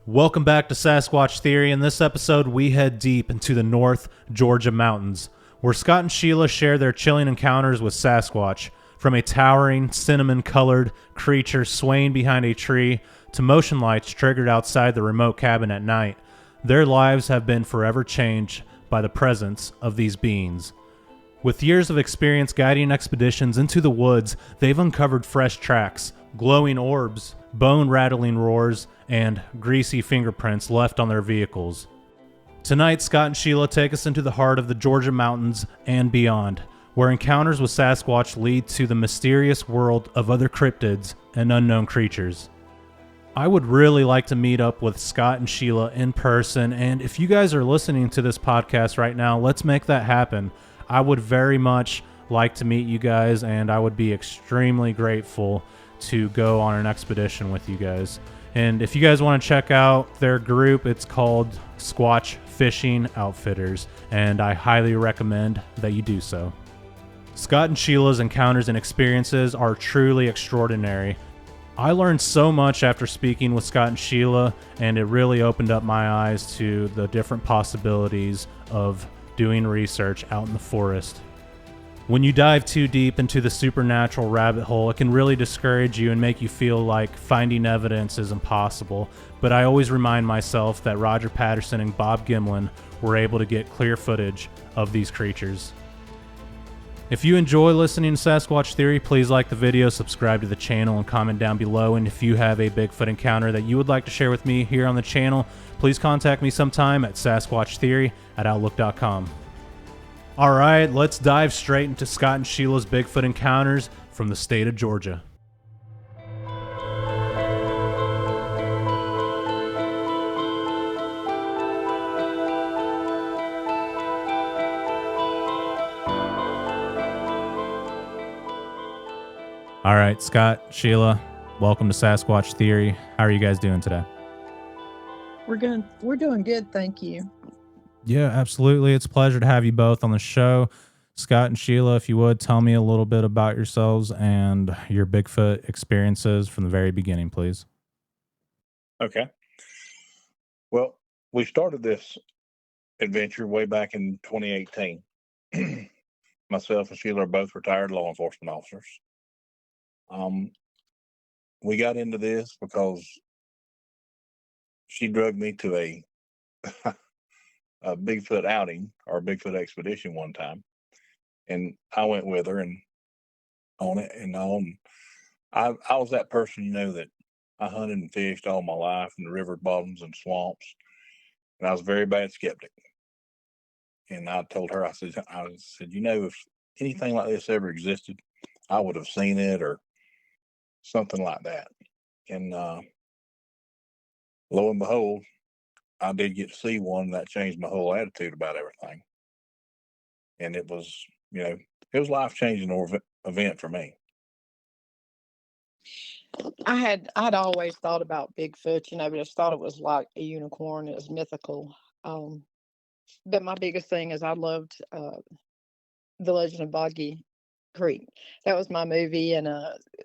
Welcome back to Sasquatch Theory. In this episode, we head deep into the North Georgia mountains, where Scott and Sheila share their chilling encounters with Sasquatch, from a towering, cinnamon-colored creature swaying behind a tree to motion lights triggered outside the remote cabin at night. Their lives have been forever changed by the presence of these beings. With years of experience guiding expeditions into the woods, they've uncovered fresh tracks, glowing orbs, bone-rattling roars, and greasy fingerprints left on their vehicles. Tonight, Scott and Sheila take us into the heart of the Georgia mountains and beyond, where encounters with Sasquatch lead to the mysterious world of other cryptids and unknown creatures. I would really like to meet up with Scott and Sheila in person, and if you guys are listening to this podcast right now, let's make that happen. I would very much like to meet you guys, and I would be extremely grateful to go on an expedition with you guys. And if you guys want to check out their group, it's called Squatch Fishing Outfitters, and I highly recommend that you do so. Scott and Sheila's encounters and experiences are truly extraordinary. I learned so much after speaking with Scott and Sheila, and it really opened up my eyes to the different possibilities of doing research out in the forest. When you dive too deep into the supernatural rabbit hole, it can really discourage you and make you feel like finding evidence is impossible. But I always remind myself that Roger Patterson and Bob Gimlin were able to get clear footage of these creatures. If you enjoy listening to Sasquatch Theory, please like the video, subscribe to the channel, and comment down below. And if you have a Bigfoot encounter that you would like to share with me here on the channel, please contact me sometime at sasquatchtheory@outlook.com. All right, let's dive straight into Scott and Sheila's Bigfoot encounters from the state of Georgia. All right, Scott, Sheila, welcome to Sasquatch Theory. How are you guys doing today? We're doing good, thank you. Yeah, absolutely. It's a pleasure to have you both on the show. Scott and Sheila, if you would, tell me a little bit about yourselves and your Bigfoot experiences from the very beginning, please. Okay. Well, we started this adventure way back in 2018. Myself and Sheila are both retired law enforcement officers. We got into this because she drugged me to a Bigfoot outing or Bigfoot expedition one time, and I went with her and on it and on. I was that person, that I hunted and fished all my life in the river bottoms and swamps, and I was a very bad skeptic. And I told her, I said, if anything like this ever existed, I would have seen it or something like that. And lo and behold, I did get to see one that changed my whole attitude about everything. And it was, it was a life-changing event for me. I'd always thought about Bigfoot, but I just thought it was like a unicorn. It was mythical. But my biggest thing is I loved The Legend of Boggy Creek. That was my movie. And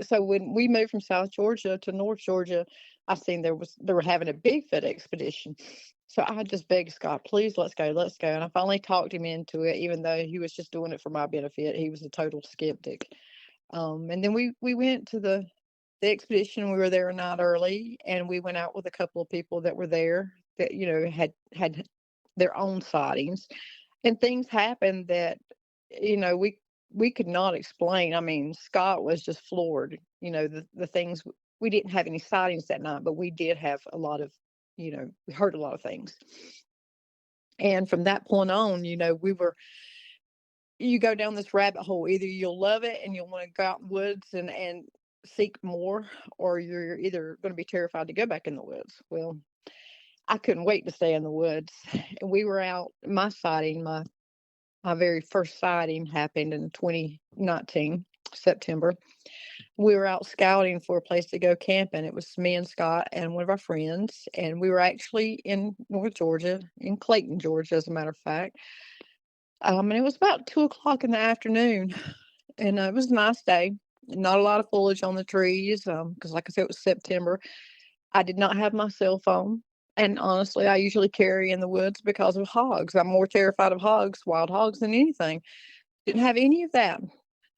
so when we moved from South Georgia to North Georgia, I seen they were having a Bigfoot expedition. So I just begged Scott, please, let's go. And I finally talked him into it, even though he was just doing it for my benefit. He was a total skeptic. And then we went to the expedition. We were there a night early, and we went out with a couple of people that were there that, had their own sightings. And things happened that, we could not explain. I mean, Scott was just floored, the things. We didn't have any sightings that night, but we did have a lot of, we heard a lot of things. And from that point on, you go down this rabbit hole. Either you'll love it and you'll want to go out in the woods and seek more, or you're either going to be terrified to go back in the woods. Well, I couldn't wait to stay in the woods. And we were out, my very first sighting happened in 2019, September. We were out scouting for a place to go camping. It was me and Scott and one of our friends, and we were actually in North Georgia, in Clayton, Georgia, as a matter of fact. And it was about 2:00 in the afternoon, and it was a nice day. Not a lot of foliage on the trees, because like I said, it was September. I did not have my cell phone. And honestly, I usually carry in the woods because of hogs. I'm more terrified of hogs, wild hogs, than anything. Didn't have any of that.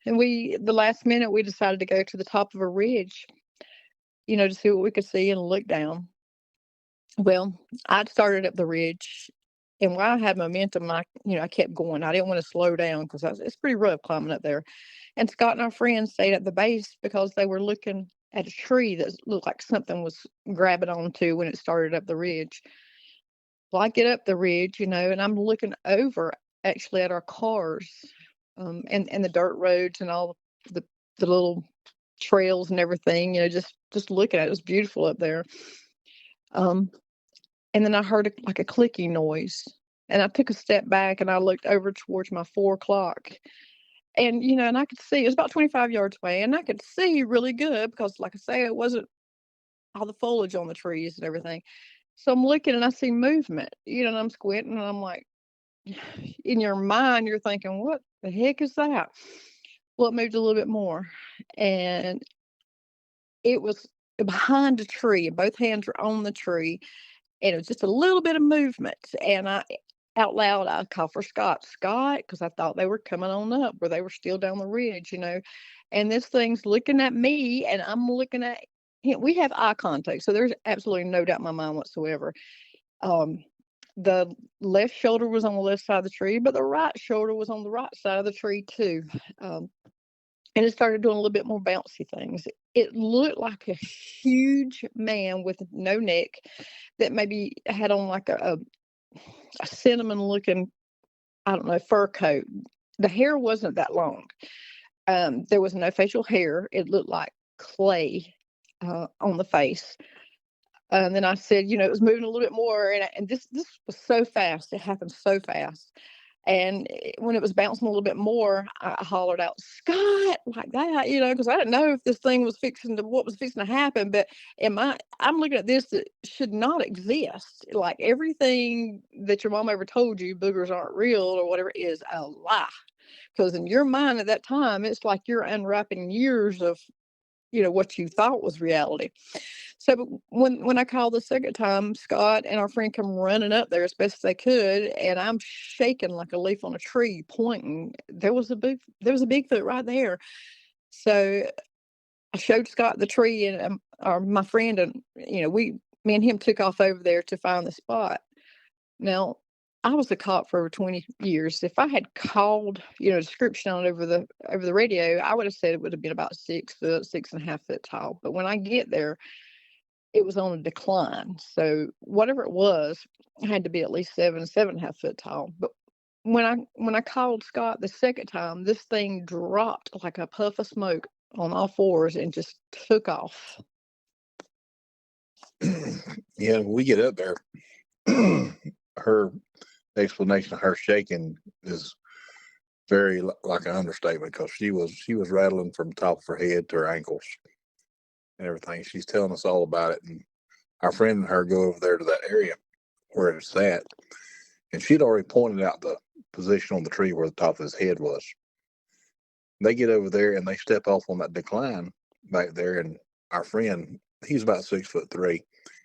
And the last minute, we decided to go to the top of a ridge, to see what we could see and look down. Well, I'd started up the ridge, and while I had momentum, I kept going. I didn't want to slow down because it's pretty rough climbing up there. And Scott and our friends stayed at the base because they were looking at a tree that looked like something was grabbing onto when it started up the ridge. Well, I get up the ridge, and I'm looking over actually at our cars, and the dirt roads and all the little trails and everything, just looking at it. It was beautiful up there. And then I heard like a clicking noise, and I took a step back and I looked over towards my 4 o'clock, and I could see it was about 25 yards away, and I could see really good because, like I say, it wasn't all the foliage on the trees and everything. So I'm looking and I see movement, and I'm squinting and I'm like, in your mind, you're thinking, what the heck is that? Well, it moved a little bit more, and it was behind a tree, and both hands were on the tree, and it was just a little bit of movement. And out loud, I called for Scott, because I thought they were coming on up, where they were still down the ridge, And this thing's looking at me, and I'm looking at him. We have eye contact, so there's absolutely no doubt in my mind whatsoever. The left shoulder was on the left side of the tree, but the right shoulder was on the right side of the tree too. And it started doing a little bit more bouncy things. It looked like a huge man with no neck that maybe had on like a cinnamon looking, I don't know, fur coat. The hair wasn't that long. There was no facial hair. It looked like clay on the face. And then I said, it was moving a little bit more, and this was so fast. It happened so fast. And when it was bouncing a little bit more, I hollered out, "Scott," like that, because I didn't know if this thing was what was fixing to happen. But I'm looking at this that should not exist. Like everything that your mom ever told you, boogers aren't real or whatever, is a lie. Because in your mind at that time, it's like you're unwrapping years of, what you thought was reality. So when I called the second time, Scott and our friend come running up there as best as they could, and I'm shaking like a leaf on a tree, pointing. There was a Bigfoot right there. So I showed Scott the tree, and or my friend, and me and him took off over there to find the spot. Now, I was a cop for over 20 years. If I had called, description on it over the radio, I would have said it would have been about 6 foot, 6.5 foot tall. But when I get there, it was on a decline. So whatever it was, it had to be at least 7.5 foot tall. But when I called Scott the second time, this thing dropped like a puff of smoke on all fours and just took off. Yeah, when we get up there, her explanation of her shaking is very like an understatement, because she was rattling from the top of her head to her ankles and everything. She's telling us all about it, and our friend and her go over there to that area where it's at, and she'd already pointed out the position on the tree where the top of his head was. They get over there and they step off on that decline back there, and our friend, he's about 6'3".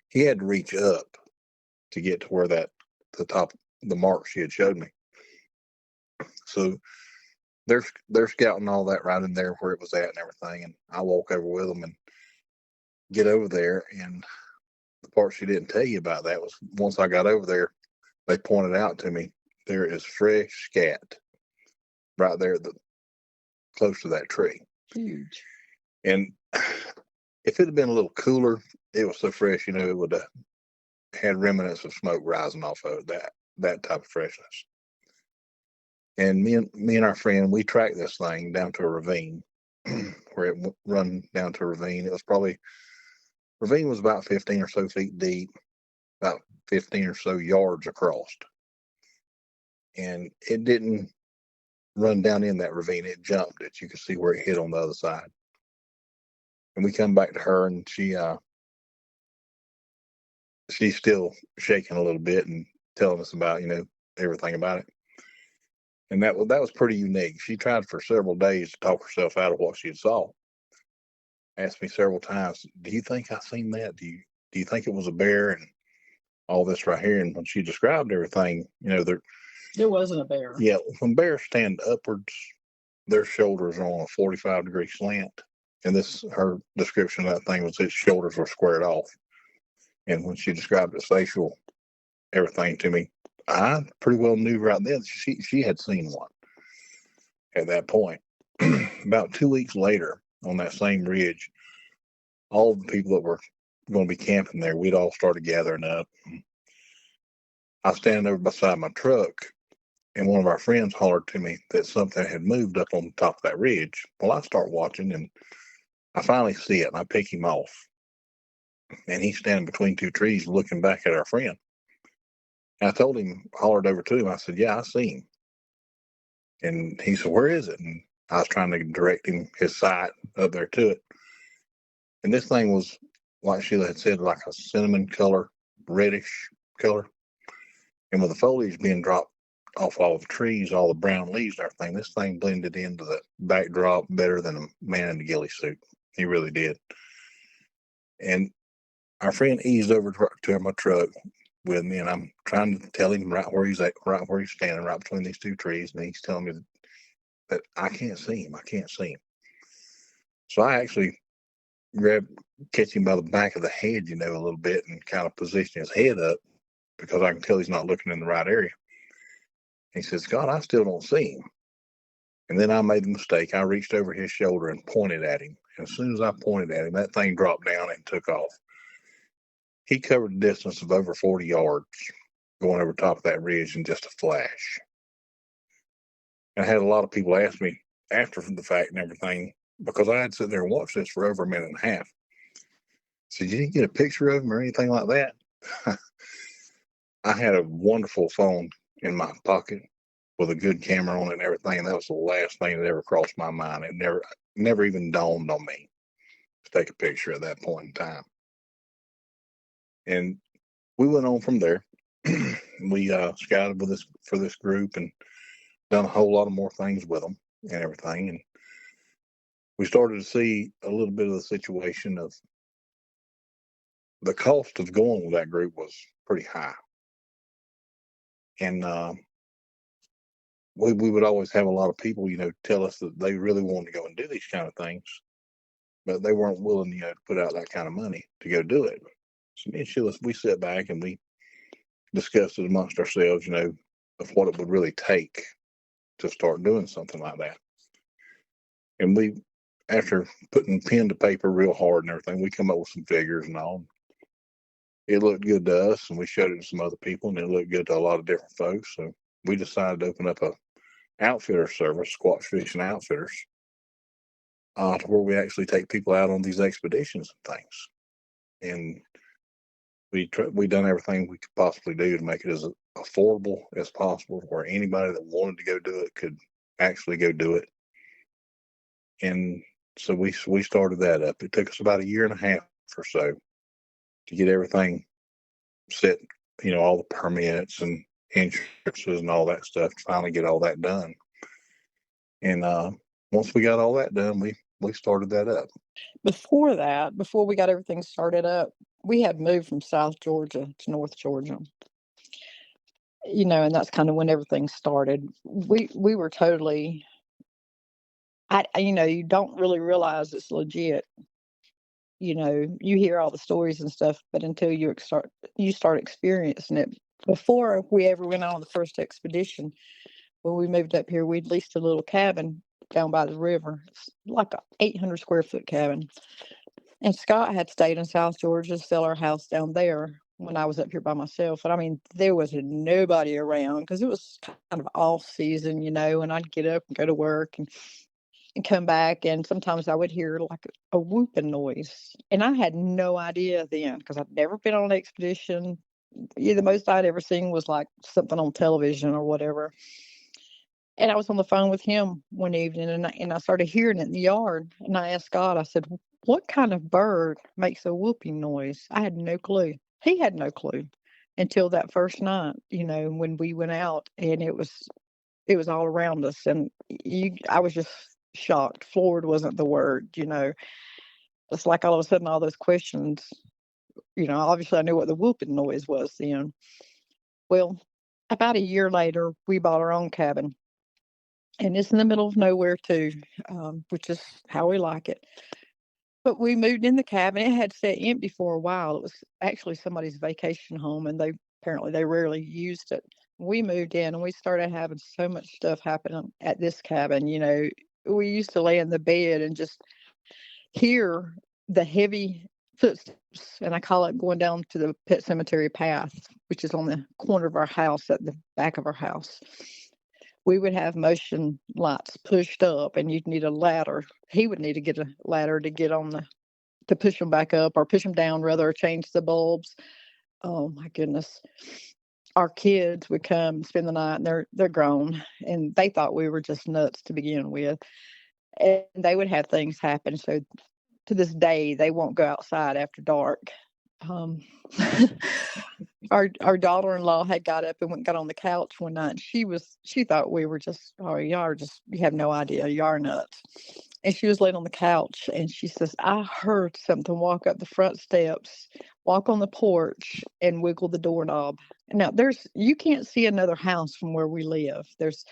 He had to reach up to get to where the top, the mark she had showed me. So they're scouting all that right in there where it was at and everything, and I walk over with them and get over there, and the part she didn't tell you about that was, once I got over there, they pointed out to me there is fresh scat right there close to that tree. Huge. And if it had been a little cooler, it was so fresh, it would have had remnants of smoke rising off of that type of freshness. And me and our friend, we tracked this thing down to a ravine where it run down to a ravine. It was ravine was about 15 or so feet deep, about 15 or so yards across. And it didn't run down in that ravine. It jumped it. You could see where it hit on the other side. And we come back to her, and she's still shaking a little bit and telling us about, everything about it. And that was pretty unique. She tried for several days to talk herself out of what she saw. Asked me several times, "Do you think I seen that? Do you think it was a bear?" And all this right here. And when she described everything, there wasn't a bear. Yeah, when bears stand upwards, their shoulders are on a 45-degree slant. And her description of that thing was its shoulders were squared off. And when she described its facial everything to me, I pretty well knew right then she had seen one at that point. About 2 weeks later, on that same ridge, all the people that were going to be camping there, we'd all started gathering up. I was standing over beside my truck, and one of our friends hollered to me that something had moved up on the top of that ridge. Well, I start watching, and I finally see it, and I pick him off. And he's standing between two trees looking back at our friend. And I told him, hollered over to him, I said, yeah, I see him. And he said, where is it? And I was trying to direct his sight up there to it. And this thing was, like Sheila had said, like a cinnamon color, reddish color. And with the foliage being dropped off all the trees, all the brown leaves and everything, this thing blended into the backdrop better than a man in a ghillie suit. He really did. And our friend eased over to my truck with me, and I'm trying to tell him right where he's standing, right between these two trees, and he's telling me that I can't see him. I can't see him. So I actually catch him by the back of the head, a little bit, and kind of position his head up because I can tell he's not looking in the right area. He says, Scott, I still don't see him. And then I made the mistake. I reached over his shoulder and pointed at him. And as soon as I pointed at him, that thing dropped down and took off. He covered a distance of over 40 yards going over top of that ridge in just a flash. And I had a lot of people ask me after the fact and everything, because I had sat there and watched this for over a minute and a half. So you didn't get a picture of him or anything like that? I had a wonderful phone in my pocket with a good camera on it and everything. And that was the last thing that ever crossed my mind. It never even dawned on me to take a picture at that point in time. And we went on from there. We scouted for this group and done a whole lot of more things with them and everything. And we started to see a little bit of the situation of the cost of going with that group was pretty high. And we would always have a lot of people, tell us that they really wanted to go and do these kind of things, but they weren't willing, to put out that kind of money to go do it. So me and Sheila, we sat back and we discussed it amongst ourselves, of what it would really take to start doing something like that. And we, after putting pen to paper real hard and everything, we come up with some figures and all. It looked good to us, and we showed it to some other people, and it looked good to a lot of different folks. So we decided to open up a outfitter service, Squatch Fishing Outfitters, to where we actually take people out on these expeditions and things. And we done everything we could possibly do to make it as affordable as possible, where anybody that wanted to go do it could actually go do it. And so we started that up. It took us about 1.5 years or so to get everything set, all the permits and insurances and all that stuff, to finally get all that done. And once we got all that done, we started that up. Before we got everything started up, we had moved from South Georgia to North Georgia. And that's kind of when everything started. We were totally, you don't really realize it's legit. You hear all the stories and stuff, but until you start experiencing it. Before we ever went on the first expedition, when we moved up here, we'd leased a little cabin down by the river. It's like a 800 square foot cabin. And Scott had stayed in South Georgia to sell our house down there when I was up here by myself. And there was nobody around because it was kind of off season, and I'd get up and go to work and come back. And sometimes I would hear like a whooping noise. And I had no idea then because I'd never been on an expedition. The most I'd ever seen was like something on television or whatever. And I was on the phone with him one evening, and I started hearing it in the yard. And I asked God, I said, what kind of bird makes a whooping noise? I had no clue. He had no clue until that first night, when we went out, and it was all around us. And I was just shocked. Floored wasn't the word, It's like all of a sudden all those questions, obviously I knew what the whooping noise was then. Well, about a year later, we bought our own cabin, and it's in the middle of nowhere too, which is how we like it. But we moved in the cabin. It had sat empty for a while. It was actually somebody's vacation home, and they rarely used it. We moved in, and we started having so much stuff happen at this cabin. We used to lay in the bed and just hear the heavy footsteps, and I call it going down to the pet cemetery path, which is on the corner of our house at the back of our house. We would have motion lights pushed up, and you'd need a ladder. He would need to get a ladder to get to push them back up, or push them down rather, or change the bulbs. Oh my goodness. Our kids would come and spend the night, and they're grown, and they thought we were just nuts to begin with. And they would have things happen. So to this day, they won't go outside after dark. Um, our daughter-in-law had got up and got on the couch one night. And she thought we were just, oh, you have no idea, you are nuts. And she was laying on the couch, and she says, I heard something walk up the front steps, walk on the porch, and wiggle the doorknob. Now you can't see another house from where we live. There's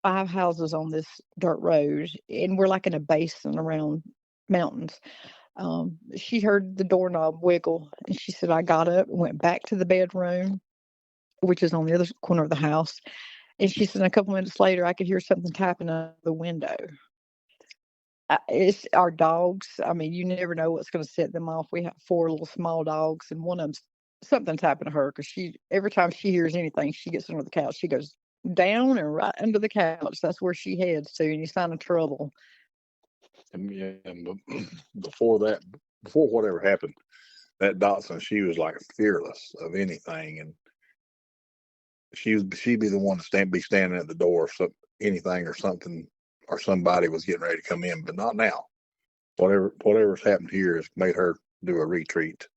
5 houses on this dirt road, and we're like in a basin around mountains. She heard the doorknob wiggle, and she said, I got up and went back to the bedroom, which is on the other corner of the house. And she said, a couple minutes later, I could hear something tapping on the window. It's our dogs. I mean, you never know what's going to set them off. We have 4 little small dogs, and one of them's something's happened to her, because every time she hears anything, she gets under the couch. She goes down and right under the couch. That's where she heads to any sign of trouble. And before whatever happened, that Dotson, she was like fearless of anything, and she'd be the one to be standing at the door if anything or something or somebody was getting ready to come in, but not now. Whatever's happened here has made her do a retreat.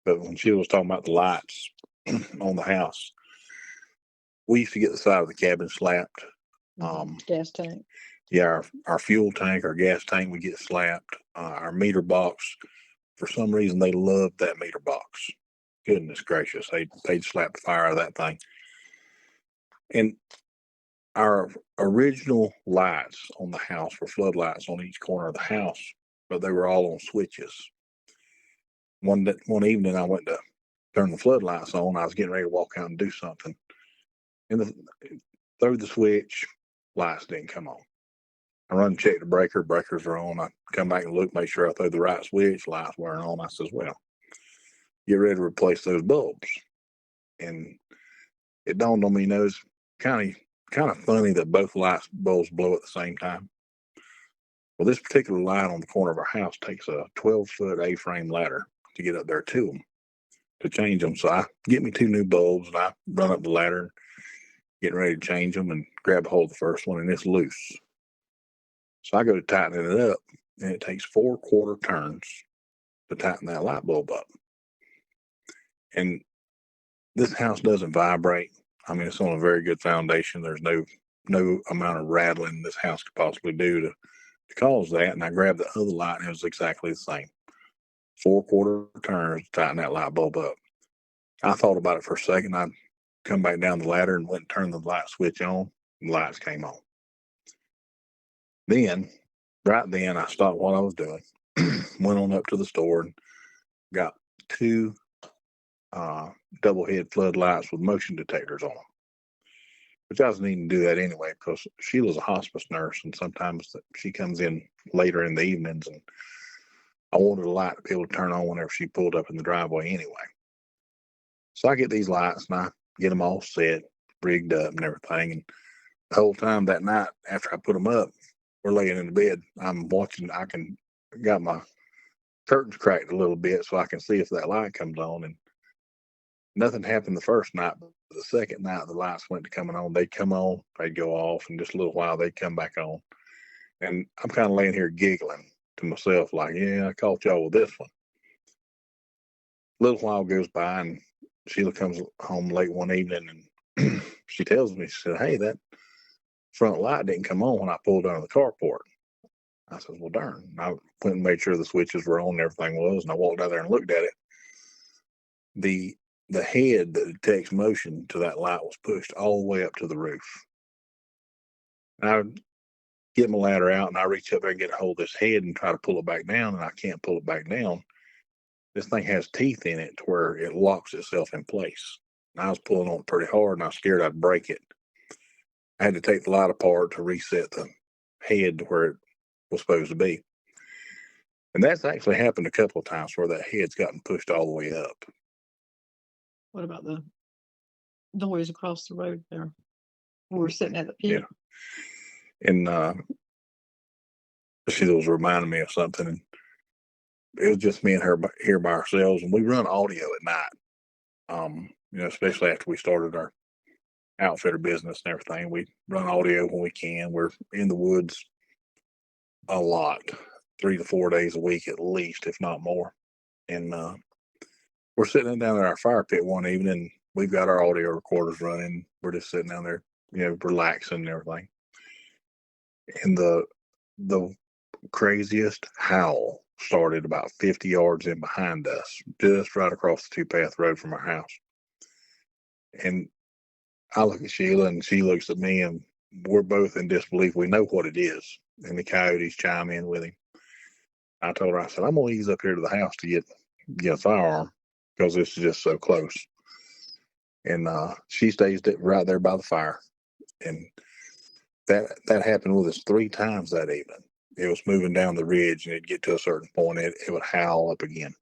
But when she was talking about the lights on the house, we used to get the side of the cabin slapped. Gas tank. Yeah, our fuel tank, our gas tank would get slapped. Our meter box, for some reason, they loved that meter box. Goodness gracious, they'd slap the fire out of that thing. And our original lights on the house were floodlights on each corner of the house, but they were all on switches. One evening, I went to turn the floodlights on. I was getting ready to walk out and do something, and through the switch, lights didn't come on. I run and check the breakers are on. I come back and look, make sure I threw the right switch, lights weren't on. I says, well, get ready to replace those bulbs. And it dawned on me, it's kind of funny that both bulbs blow at the same time. Well, this particular light on the corner of our house takes a 12-foot A-frame ladder to get up there to them, to change them. So I get me 2 new bulbs, and I run up the ladder, getting ready to change them, and grab a hold of the first one, and it's loose. So I go to tightening it up, and it takes 4 quarter turns to tighten that light bulb up. And this house doesn't vibrate. I mean, it's on a very good foundation. There's no amount of rattling this house could possibly do to cause that. And I grabbed the other light, and it was exactly the same. 4 quarter turns to tighten that light bulb up. I thought about it for a second. I come back down the ladder and went and turned the light switch on, and the lights came on. Right then, I stopped what I was doing, went on up to the store and got 2 double head floodlights with motion detectors on them, which I was needing to do that anyway, because Sheila's a hospice nurse, and sometimes she comes in later in the evenings, and I wanted a light to be able to turn on whenever she pulled up in the driveway anyway. So I get these lights, and I get them all set, rigged up and everything. And the whole time that night, after I put them up, we're laying in the bed. I'm watching. Got my curtains cracked a little bit so I can see if that light comes on. And nothing happened the first night, but the second night the lights went to coming on. They'd come on, they'd go off, and just a little while they'd come back on. And I'm kind of laying here giggling to myself, like, yeah, I caught y'all with this one. A little while goes by, and Sheila comes home late one evening, and she tells me, she said, hey, that front light didn't come on when I pulled under the carport. I said, well, darn. I went and made sure the switches were on and everything was, and I walked out there and looked at it. The head that detects motion to that light was pushed all the way up to the roof. And I would get my ladder out, and I reach up there and get a hold of this head and try to pull it back down, and I can't pull it back down. This thing has teeth in it to where it locks itself in place. And I was pulling on it pretty hard, and I was scared I'd break it. I had to take the light apart to reset the head to where it was supposed to be. And that's actually happened a couple of times where that head's gotten pushed all the way up. What about the noise across the road there? We were sitting at the pit. Yeah. And she was reminding me of something, and it was just me and her here by ourselves, and we run audio at night. Especially after we started our outfitter business and everything, we run audio when we can. We're in the woods a lot, 3 to 4 days a week at least, if not more. And we're sitting down at our fire pit one evening. We've got our audio recorders running. We're just sitting down there, relaxing and everything. And the craziest howl started about 50 yards in behind us, just right across the 2-path road from our house. And I look at Sheila, and she looks at me, and we're both in disbelief. We know what it is. And the coyotes chime in with him. I told her, I said, I'm going to ease up here to the house to get a firearm because this is just so close. And she stays right there by the fire. And that happened with us 3 times that evening. It was moving down the ridge, and it'd get to a certain point, it would howl up again.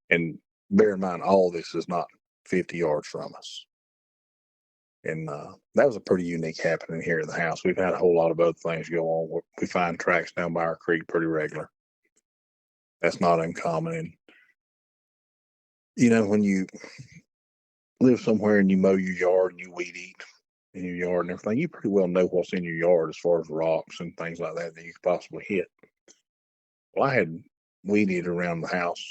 And bear in mind, all this is not 50 yards from us. And that was a pretty unique happening here at the house. We've had a whole lot of other things go on. We find tracks down by our creek pretty regular. That's not uncommon. And when you live somewhere and you mow your yard and you weed eat in your yard and everything, you pretty well know what's in your yard as far as rocks and things like that you could possibly hit. Well, I had weed eated around the house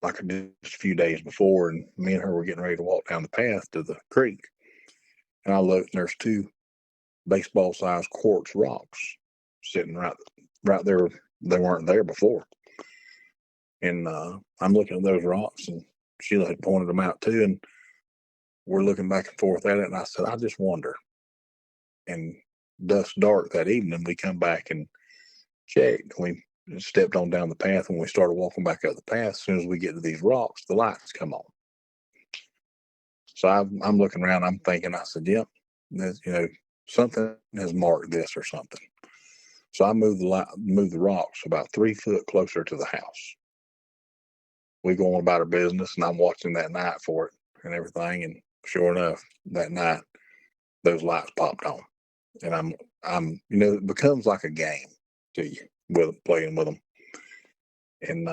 like I did just a few days before, and me and her were getting ready to walk down the path to the creek. And I looked, and there's 2 baseball-sized quartz rocks sitting right there. They weren't there before. And I'm looking at those rocks, and Sheila had pointed them out too, and we're looking back and forth at it, and I said, I just wonder. And dusk dark that evening, we come back and checked. We stepped on down the path. When we started walking back up the path, as soon as we get to these rocks, the lights come on. So I'm looking around, I'm thinking, I said, yep, something has marked this or something. So I moved the rocks about 3 foot closer to the house. We go on about our business, and I'm watching that night for it and everything. And sure enough, that night, those lights popped on. And I'm it becomes like a game to you with playing with them. And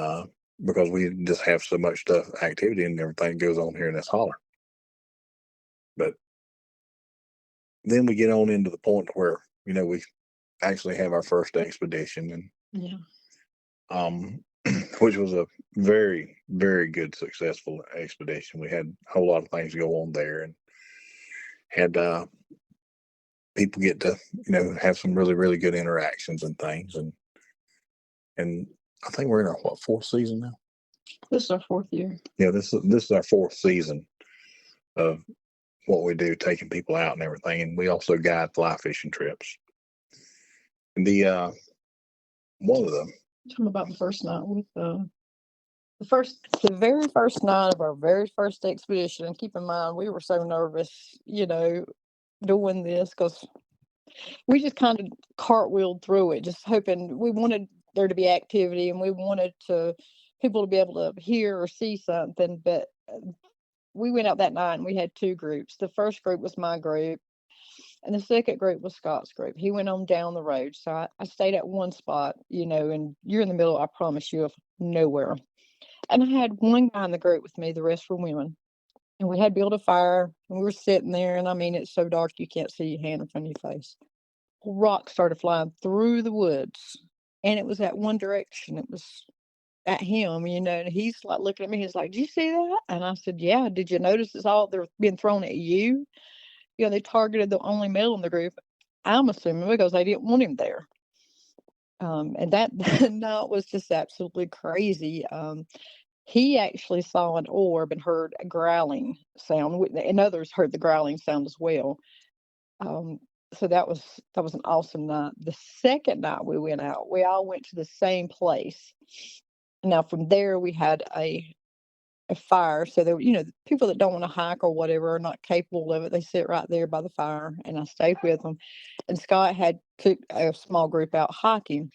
because we just have so much activity and everything goes on here in this holler. But then we get on into the point where, we actually have our first expedition, and which was a very, very good, successful expedition. We had a whole lot of things go on there, and had people get to, have some really, really good interactions and things. And I think we're in our 4th season now. This is our 4th year. Yeah, this is our 4th season of what we do, taking people out and everything. And we also guide fly fishing trips. And one of them. Tell me about the first night with the very first night of our very first expedition. And keep in mind, we were so nervous, doing this because we just kind of cartwheeled through it, just hoping. We wanted there to be activity, and we wanted people to be able to hear or see something. But we went out that night, and we had 2 groups. The first group was my group, and the second group was Scott's group. He went on down the road. So I stayed at one spot, and you're in the middle, I promise you, of nowhere. And I had one guy in the group with me. The rest were women. And we had built a fire, and we were sitting there. And it's so dark you can't see your hand in front of your face. Rocks started flying through the woods, and it was that one direction. It was at him, and he's like looking at me. He's like, "Did you see that?" And I said, "Yeah." "Did you notice they're being thrown at you?" They targeted the only male in the group. I'm assuming because they didn't want him there. And that night was just absolutely crazy. He actually saw an orb and heard a growling sound, and others heard the growling sound as well. So that was an awesome night. The second night we went out, we all went to the same place. Now from there we had a fire. So there, the people that don't want to hike or whatever are not capable of it. They sit right there by the fire, and I stayed with them. And Scott had took a small group out hiking.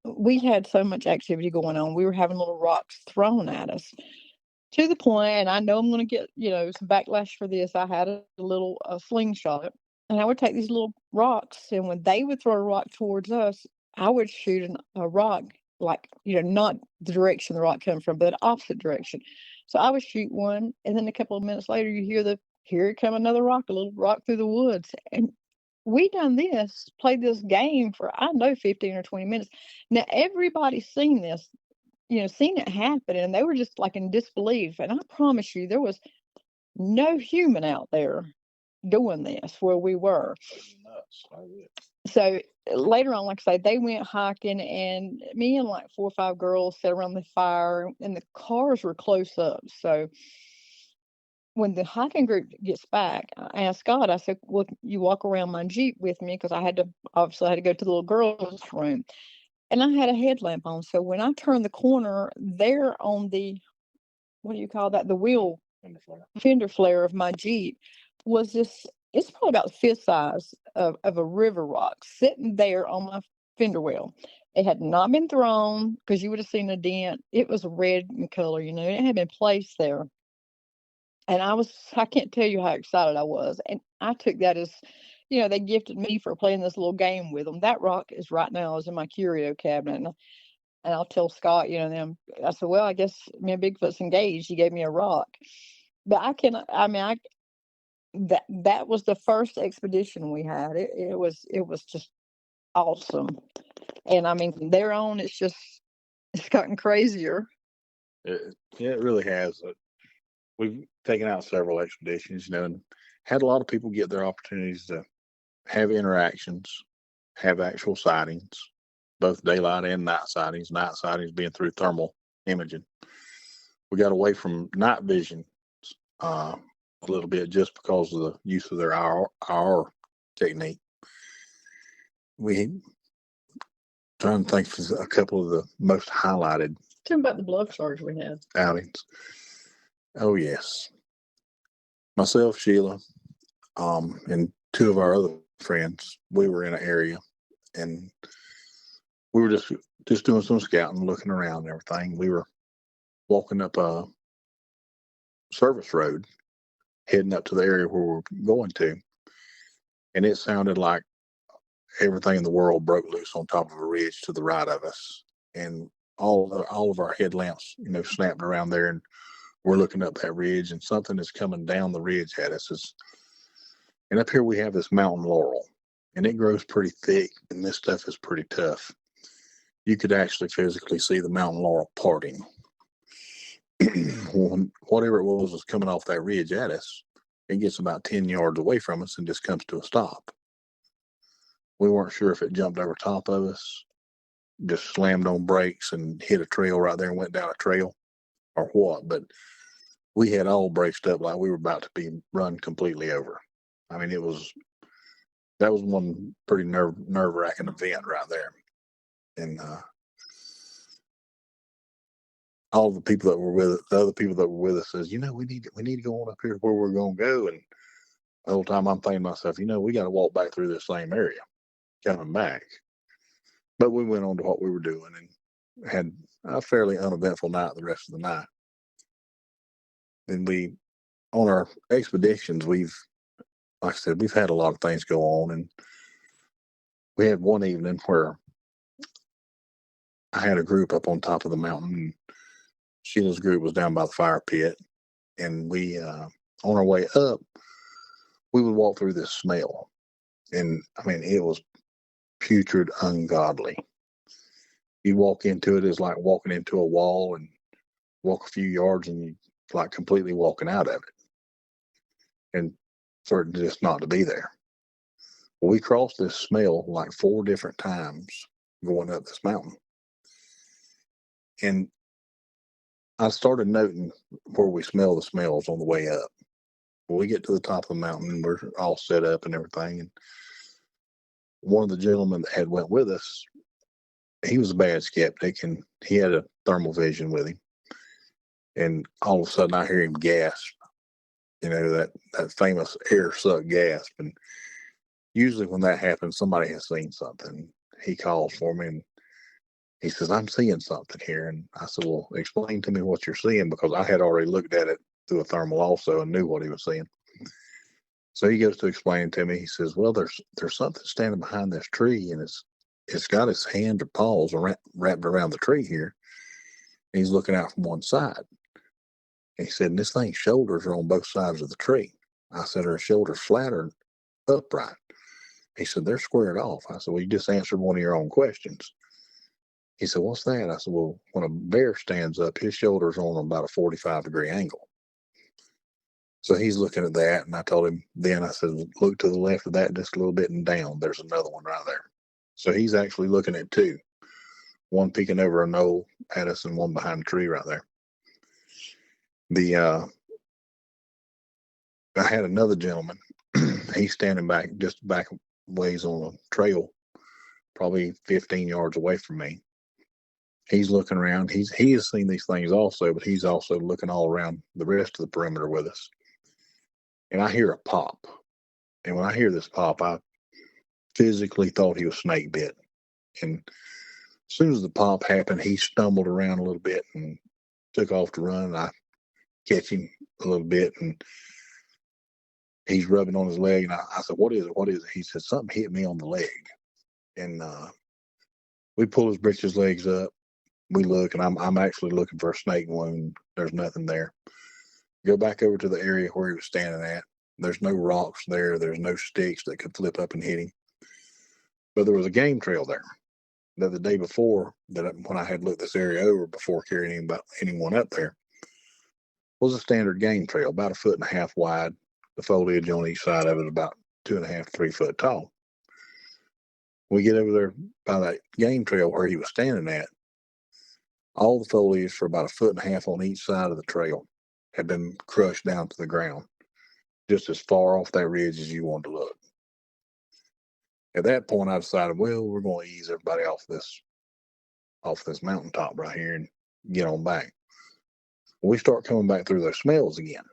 We had so much activity going on. We were having little rocks thrown at us to the point, and I know I'm going to get, some backlash for this. I had a little slingshot, and I would take these little rocks, and when they would throw a rock towards us, I would shoot a rock, like, not the direction the rock came from, but the opposite direction. So I would shoot one, and then a couple of minutes later, you hear here come another rock, a little rock through the woods. And we played this game for, I know, 15 or 20 minutes. Now, everybody's seen this, seen it happen, and they were just like in disbelief. And I promise you, there was no human out there doing this where we were. So later on, like I say, they went hiking, and me and like 4 or 5 girls sat around the fire, and the cars were close up. So when the hiking group gets back, I asked Scott, I said, well, you walk around my Jeep with me, because I had to go to the little girls' room. And I had a headlamp on. So when I turned the corner, there on the, what do you call that? The wheel fender flare of my Jeep was this, it's probably about the fifth size of a river rock sitting there on my fender well. It had not been thrown, because you would have seen a dent. It was red in color, it had been placed there. And I can't tell you how excited I was. And I took that as, they gifted me for playing this little game with them. That rock is right now is in my curio cabinet. And I'll tell Scott, them, I said, well, I guess me and Bigfoot's engaged. He gave me a rock. But that was the first expedition we had. It was just awesome. And from there on, it's gotten crazier. It really has. We've taken out several expeditions, and had a lot of people get their opportunities to have interactions, have actual sightings, both daylight and night sightings. Night sightings being through thermal imaging. We got away from night vision a little bit just because of the use of their hour technique. We trying to think of a couple of the most highlighted. Tell me about the bluff charge we had. Outings. Oh yes. Myself, Sheila, and 2 of our other friends, we were in an area, and we were just doing some scouting, looking around and everything. We were walking up a service road, heading up to the area where we're going to, and it sounded like everything in the world broke loose on top of a ridge to the right of us, and all of our headlamps, snapped around there, and we're looking up that ridge, and something is coming down the ridge at us. And up here we have this mountain laurel, and it grows pretty thick, and this stuff is pretty tough. You could actually physically see the mountain laurel parting. Whatever it was coming off that ridge at us, it gets about 10 yards away from us and just comes to a stop. We weren't sure if it jumped over top of us, just slammed on brakes and hit a trail right there and went down a trail, or what, but we had all braced up like we were about to be run completely over. That was one pretty nerve-wracking event right there. And all the people that were with us, the other people that were with us says, we need to go on up here where we're going to go. And the whole time I'm thinking to myself, we got to walk back through this same area coming back. But we went on to what we were doing and had a fairly uneventful night the rest of the night. And on our expeditions, like I said, we've had a lot of things go on, and we had one evening where I had a group up on top of the mountain, and Sheila's group was down by the fire pit, and we, on our way up, we would walk through this smell, and it was putrid, ungodly. You walk into it, it's like walking into a wall, and walk a few yards, and you like completely walking out of it, and for it just not to be there. Well, we crossed this smell like 4 different times going up this mountain. And I started noting where we smell the smells on the way up. When we get to the top of the mountain, and we're all set up and everything. And one of the gentlemen that had went with us, he was a bad skeptic, and he had a thermal vision with him. And all of a sudden, I hear him gasp. You know, that famous air suck gasp. And usually when that happens, somebody has seen something. He calls for me, and he says, "I'm seeing something here." And I said, "Well, explain to me what you're seeing," because I had already looked at it through a thermal also and knew what he was seeing. So he goes to explain to me. He says, "Well, there's something standing behind this tree, and it's got its hand or paws wrapped around the tree here. And he's looking out from one side." And he said, "And this thing's shoulders are on both sides of the tree." I said, "Are her shoulders flat or upright?" He said, "They're squared off." I said, "Well, you just answered one of your own questions." He said, "What's that?" I said, "Well, when a bear stands up, his shoulders are on about a 45-degree angle." So he's looking at that, and I told him then, I said, "Look to the left of that just a little bit and down. There's another one right there." So he's actually looking at 2, one peeking over a knoll at us and one behind the tree right there. I had another gentleman. He's standing back ways on a trail, probably 15 yards away from me. He's looking around. He has seen these things also, but he's also looking all around the rest of the perimeter with us. And I hear a pop. And when I hear this pop, I physically thought he was snake bit. And as soon as the pop happened, he stumbled around a little bit and took off to run. I catch him a little bit, and he's rubbing on his leg. And I said, "What is it? What is it?" He said, "Something hit me on the leg." And we pull his britches legs up. We look, and I'm actually looking for a snake wound. There's nothing there. Go back over to the area where he was standing at. There's no rocks there. There's no sticks that could flip up and hit him. But there was a game trail there. That the day before, when I had looked this area over before carrying anyone up there, was a standard game trail, about 1.5 feet wide. The foliage on each side of it about 2.5, 3 foot tall. We get over there by that game trail where he was standing at. All the foliage for about 1.5 feet on each side of the trail had been crushed down to the ground, just as far off that ridge as you wanted to look. At that point, I decided, well, we're going to ease everybody off this mountaintop right here and get on back. We start coming back through those smells again.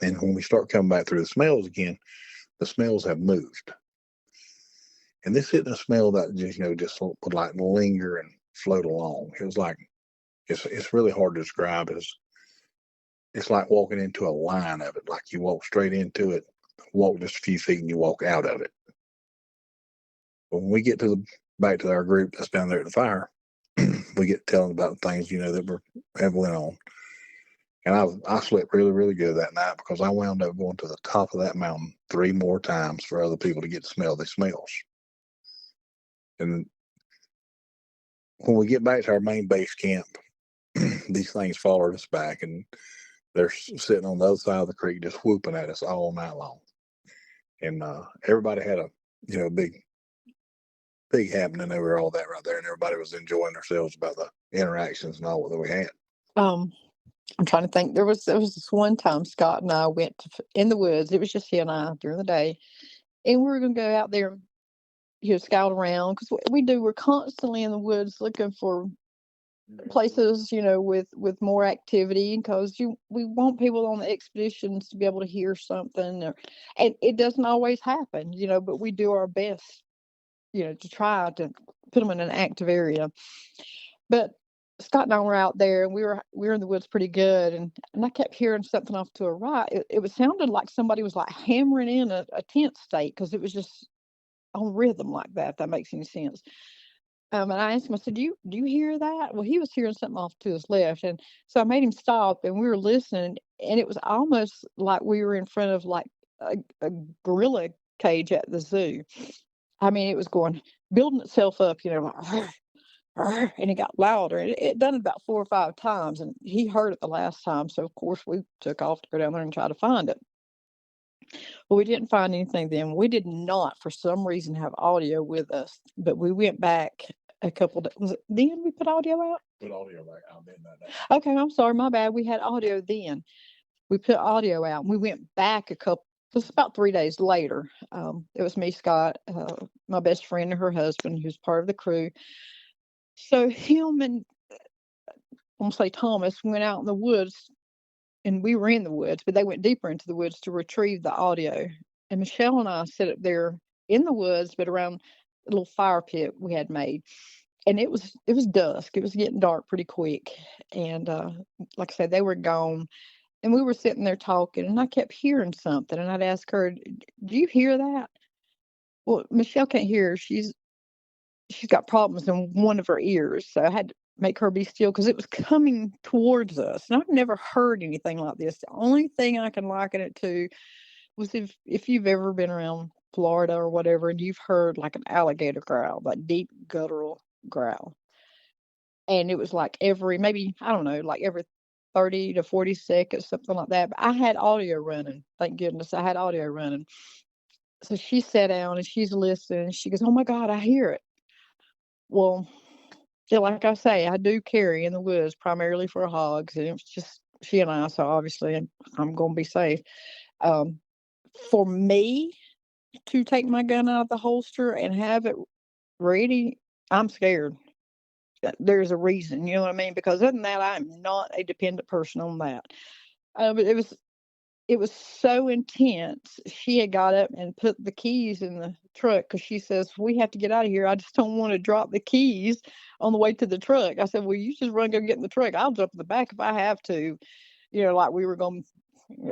And when we start coming back through the smells again, the smells have moved. And this isn't a smell that just would like linger and float along. It was like, it's really hard to describe. It's like walking into a line of it. Like you walk straight into it, walk just a few feet, and you walk out of it. When we get back to our group that's down there at the fire, we get telling about the things, that have went on. And I slept really, really good that night because I wound up going to the top of that mountain 3 more times for other people to get to smell these smells. And when we get back to our main base camp, these things followed us back, and they're sitting on the other side of the creek just whooping at us all night long. And everybody had a big happening over all that right there, and everybody was enjoying themselves about the interactions and all that we had. I'm trying to think. There was this one time Scott and I went in the woods. It was just he and I during the day, and we were going to go out there, scout around because we're constantly in the woods looking for places, with more activity because we want people on the expeditions to be able to hear something, and it doesn't always happen, but we do our best, to try to put them in an active area. But Scott and I were out there, and we were in the woods pretty good, and I kept hearing something off to a right. It sounded like somebody was like hammering in a tent stake because it was just on rhythm like that. If that makes any sense. And I asked him, I said, "Do you hear that?" Well, he was hearing something off to his left, and so I made him stop, and we were listening, and it was almost like we were in front of like a gorilla cage at the zoo. I mean, it was building itself up, like, and it got louder. And it done it about 4 or 5 times, and he heard it the last time. So of course we took off to go down there and try to find it. Well, we didn't find anything then. We did not, for some reason, have audio with us, but we went back a couple days. Was it then we put audio out? Put audio back out then that day. Okay, I'm sorry, my bad. We had audio then. We put audio out. And we went back a couple. It was about 3 days later. It was me, Scott, my best friend, and her husband, who's part of the crew. So him and I'm gonna say Thomas went out in the woods, and we were in the woods, but they went deeper into the woods to retrieve the audio. And Michelle and I sat up there in the woods, but around a little fire pit we had made. And it was dusk. It was getting dark pretty quick. And like I said, they were gone. And we were sitting there talking, and I kept hearing something. And I'd ask her, "Do you hear that?" Well, Michelle can't hear. She's got problems in one of her ears, so I had to make her be still because it was coming towards us. And I've never heard anything like this. The only thing I can liken it to was if you've ever been around Florida or whatever, and you've heard like an alligator growl, that deep guttural growl. And it was like maybe, I don't know, like every 30 to 40 seconds, something like that. But I had audio running. Thank goodness I had audio running. So she sat down and she's listening. She goes, "Oh my God, I hear it." Well, yeah, like I say, I do carry in the woods primarily for hogs, and it was just she and I, so obviously I'm going to be safe. For me to take my gun out of the holster and have it ready, I'm scared. There's a reason, you know what I mean? Because other than that, I'm not a dependent person on that. But it was so intense. She had got up and put the keys in the truck because she says, "We have to get out of here. I just don't want to drop the keys on the way to the truck." I said, "Well, you just run, go get in the truck. I'll jump in the back if I have to." You know, like we were going,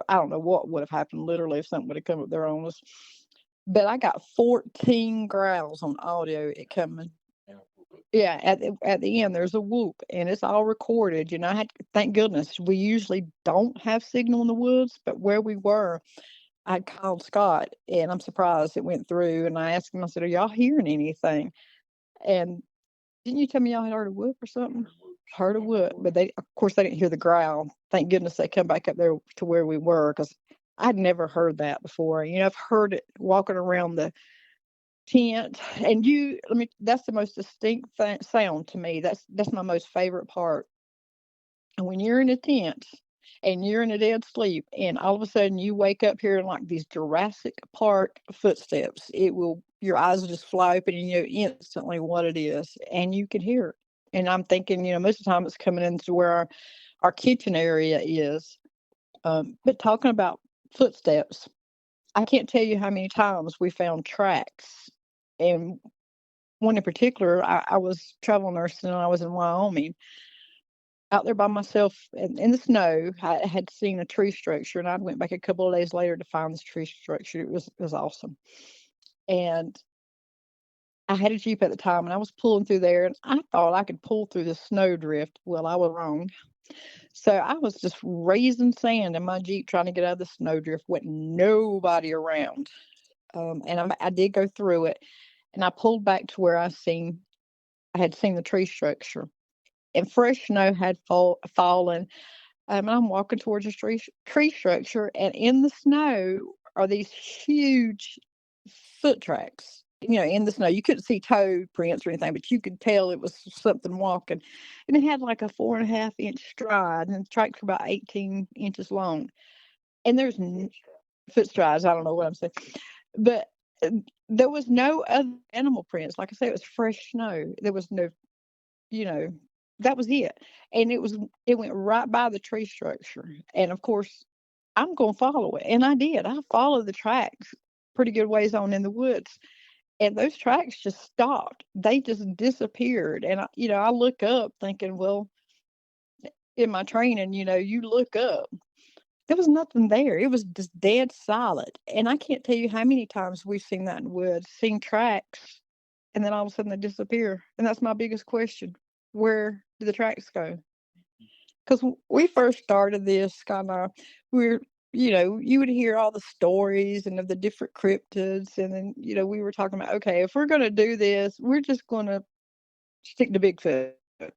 I don't know what would have happened literally if something would have come up there on us. But I got 14 growls on audio it coming. Yeah, at the end, there's a whoop, and it's all recorded. You know, thank goodness we usually don't have signal in the woods, but where we were, I called Scott, and I'm surprised it went through. And I asked him, I said, "Are y'all hearing anything?" And didn't you tell me y'all had heard a whoop or something? Heard a whoop, but of course, they didn't hear the growl. Thank goodness they come back up there to where we were because I'd never heard that before. You know, I've heard it walking around the tent, and that's the most distinct sound to me. That's my most favorite part. And when you're in a tent and you're in a dead sleep, and all of a sudden you wake up hearing like these Jurassic Park footsteps, your eyes will just fly open and you know instantly what it is, and you can hear it. And I'm thinking, you know, most of the time it's coming into where our kitchen area is. But talking about footsteps, I can't tell you how many times we found tracks. And one in particular, I was travel nursing and I was in Wyoming out there by myself in the snow. I had seen a tree structure, and I went back a couple of days later to find this tree structure. It was awesome. And I had a Jeep at the time, and I was pulling through there, and I thought I could pull through the snowdrift. Well, I was wrong. So I was just raising sand in my Jeep trying to get out of the snowdrift with nobody around. And I did go through it, and I pulled back to where I had seen the tree structure, and fresh snow had fallen. And I'm walking towards a tree structure, and in the snow are these huge foot tracks. You know, in the snow, you couldn't see toe prints or anything, but you could tell it was something walking. And it had like a 4.5-inch stride, and the tracks were about 18 inches long. And there's foot strides. I don't know what I'm saying, but there was no other animal prints. Like I said, it was fresh snow. There was no, you know, that was it. And it went right by the tree structure. And of course, I'm going to follow it. And I did. I followed the tracks pretty good ways on in the woods. And those tracks just stopped. They just disappeared. And, I look up thinking, well, in my training, you look up. There was nothing there. It was just dead silent. And I can't tell you how many times we've seen that in the woods, seen tracks, and then all of a sudden they disappear. And that's my biggest question. Where did the tracks go? Because when we first started this, Scott and I, you would hear all the stories and of the different cryptids. And then, we were talking about, okay, if we're going to do this, we're just going to stick to Bigfoot.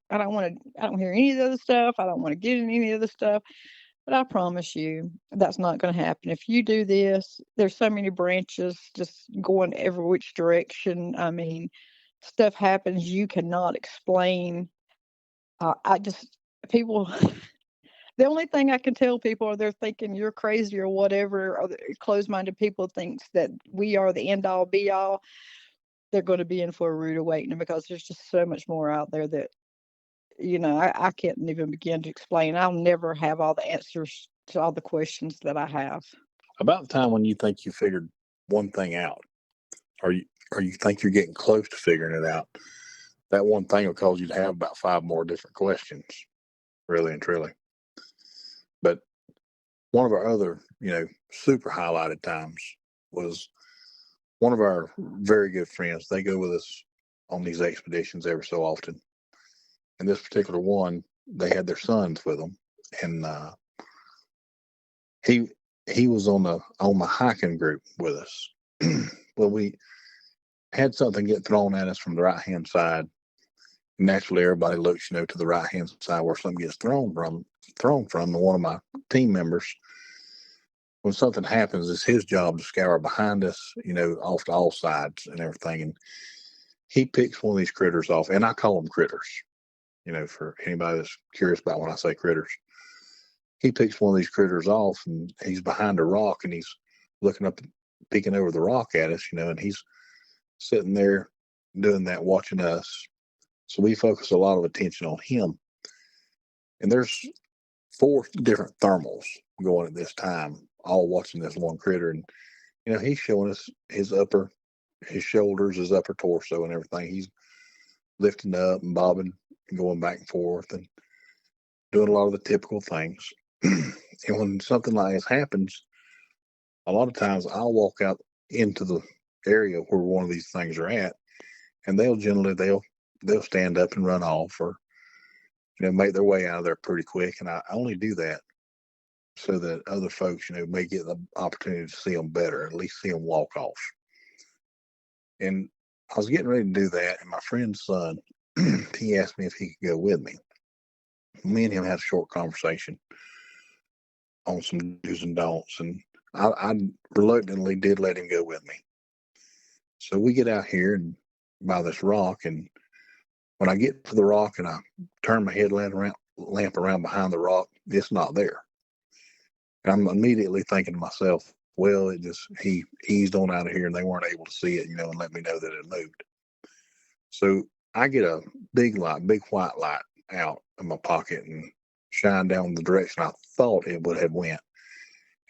I don't hear any of the other stuff. I don't want to get in any of the stuff. But I promise you, that's not going to happen. If you do this, there's so many branches just going every which direction. I mean, stuff happens you cannot explain. I just, people, the only thing I can tell people are they're thinking you're crazy or whatever, or the closed-minded people thinks that we are the end all be all. They're going to be in for a rude awakening because there's just so much more out there that, I can't even begin to explain. I'll never have all the answers to all the questions that I have. About the time when you think you figured one thing out, or you think you're getting close to figuring it out, that one thing will cause you to have about 5 more different questions, really and truly. But one of our other, super highlighted times was one of our very good friends. They go with us on these expeditions every so often. And this particular one, they had their sons with them, and he was on the hiking group with us. Well, we had something get thrown at us from the right hand side. Naturally, everybody looks, to the right hand side where something gets thrown from. And one of my team members, when something happens, it's his job to scour behind us, off to all sides and everything. And he picks one of these critters off, and I call them critters. For anybody that's curious about when I say critters, he picks one of these critters off, and he's behind a rock, and he's looking up, peeking over the rock at us, and he's sitting there doing that, watching us. So we focus a lot of attention on him. And there's 4 different thermals going at this time, all watching this one critter. And, he's showing us his shoulders, his upper torso and everything. He's lifting up and bobbing and going back and forth and doing a lot of the typical things. And when something like this happens, a lot of times I'll walk out into the area where one of these things are at, and they'll stand up and run off, or make their way out of there pretty quick. And I only do that so that other folks may get the opportunity to see them better, at least see them walk off. And I was getting ready to do that, and my friend's son, he asked me if he could go with me. Me and him had a short conversation on some do's and don'ts, and I reluctantly did let him go with me. So we get out here and by this rock, and when I get to the rock and I turn my headlamp around behind the rock, it's not there. And I'm immediately thinking to myself, well, he eased on out of here and they weren't able to see it, and let me know that it moved. So I get a big white light out of my pocket and shine down the direction I thought it would have went.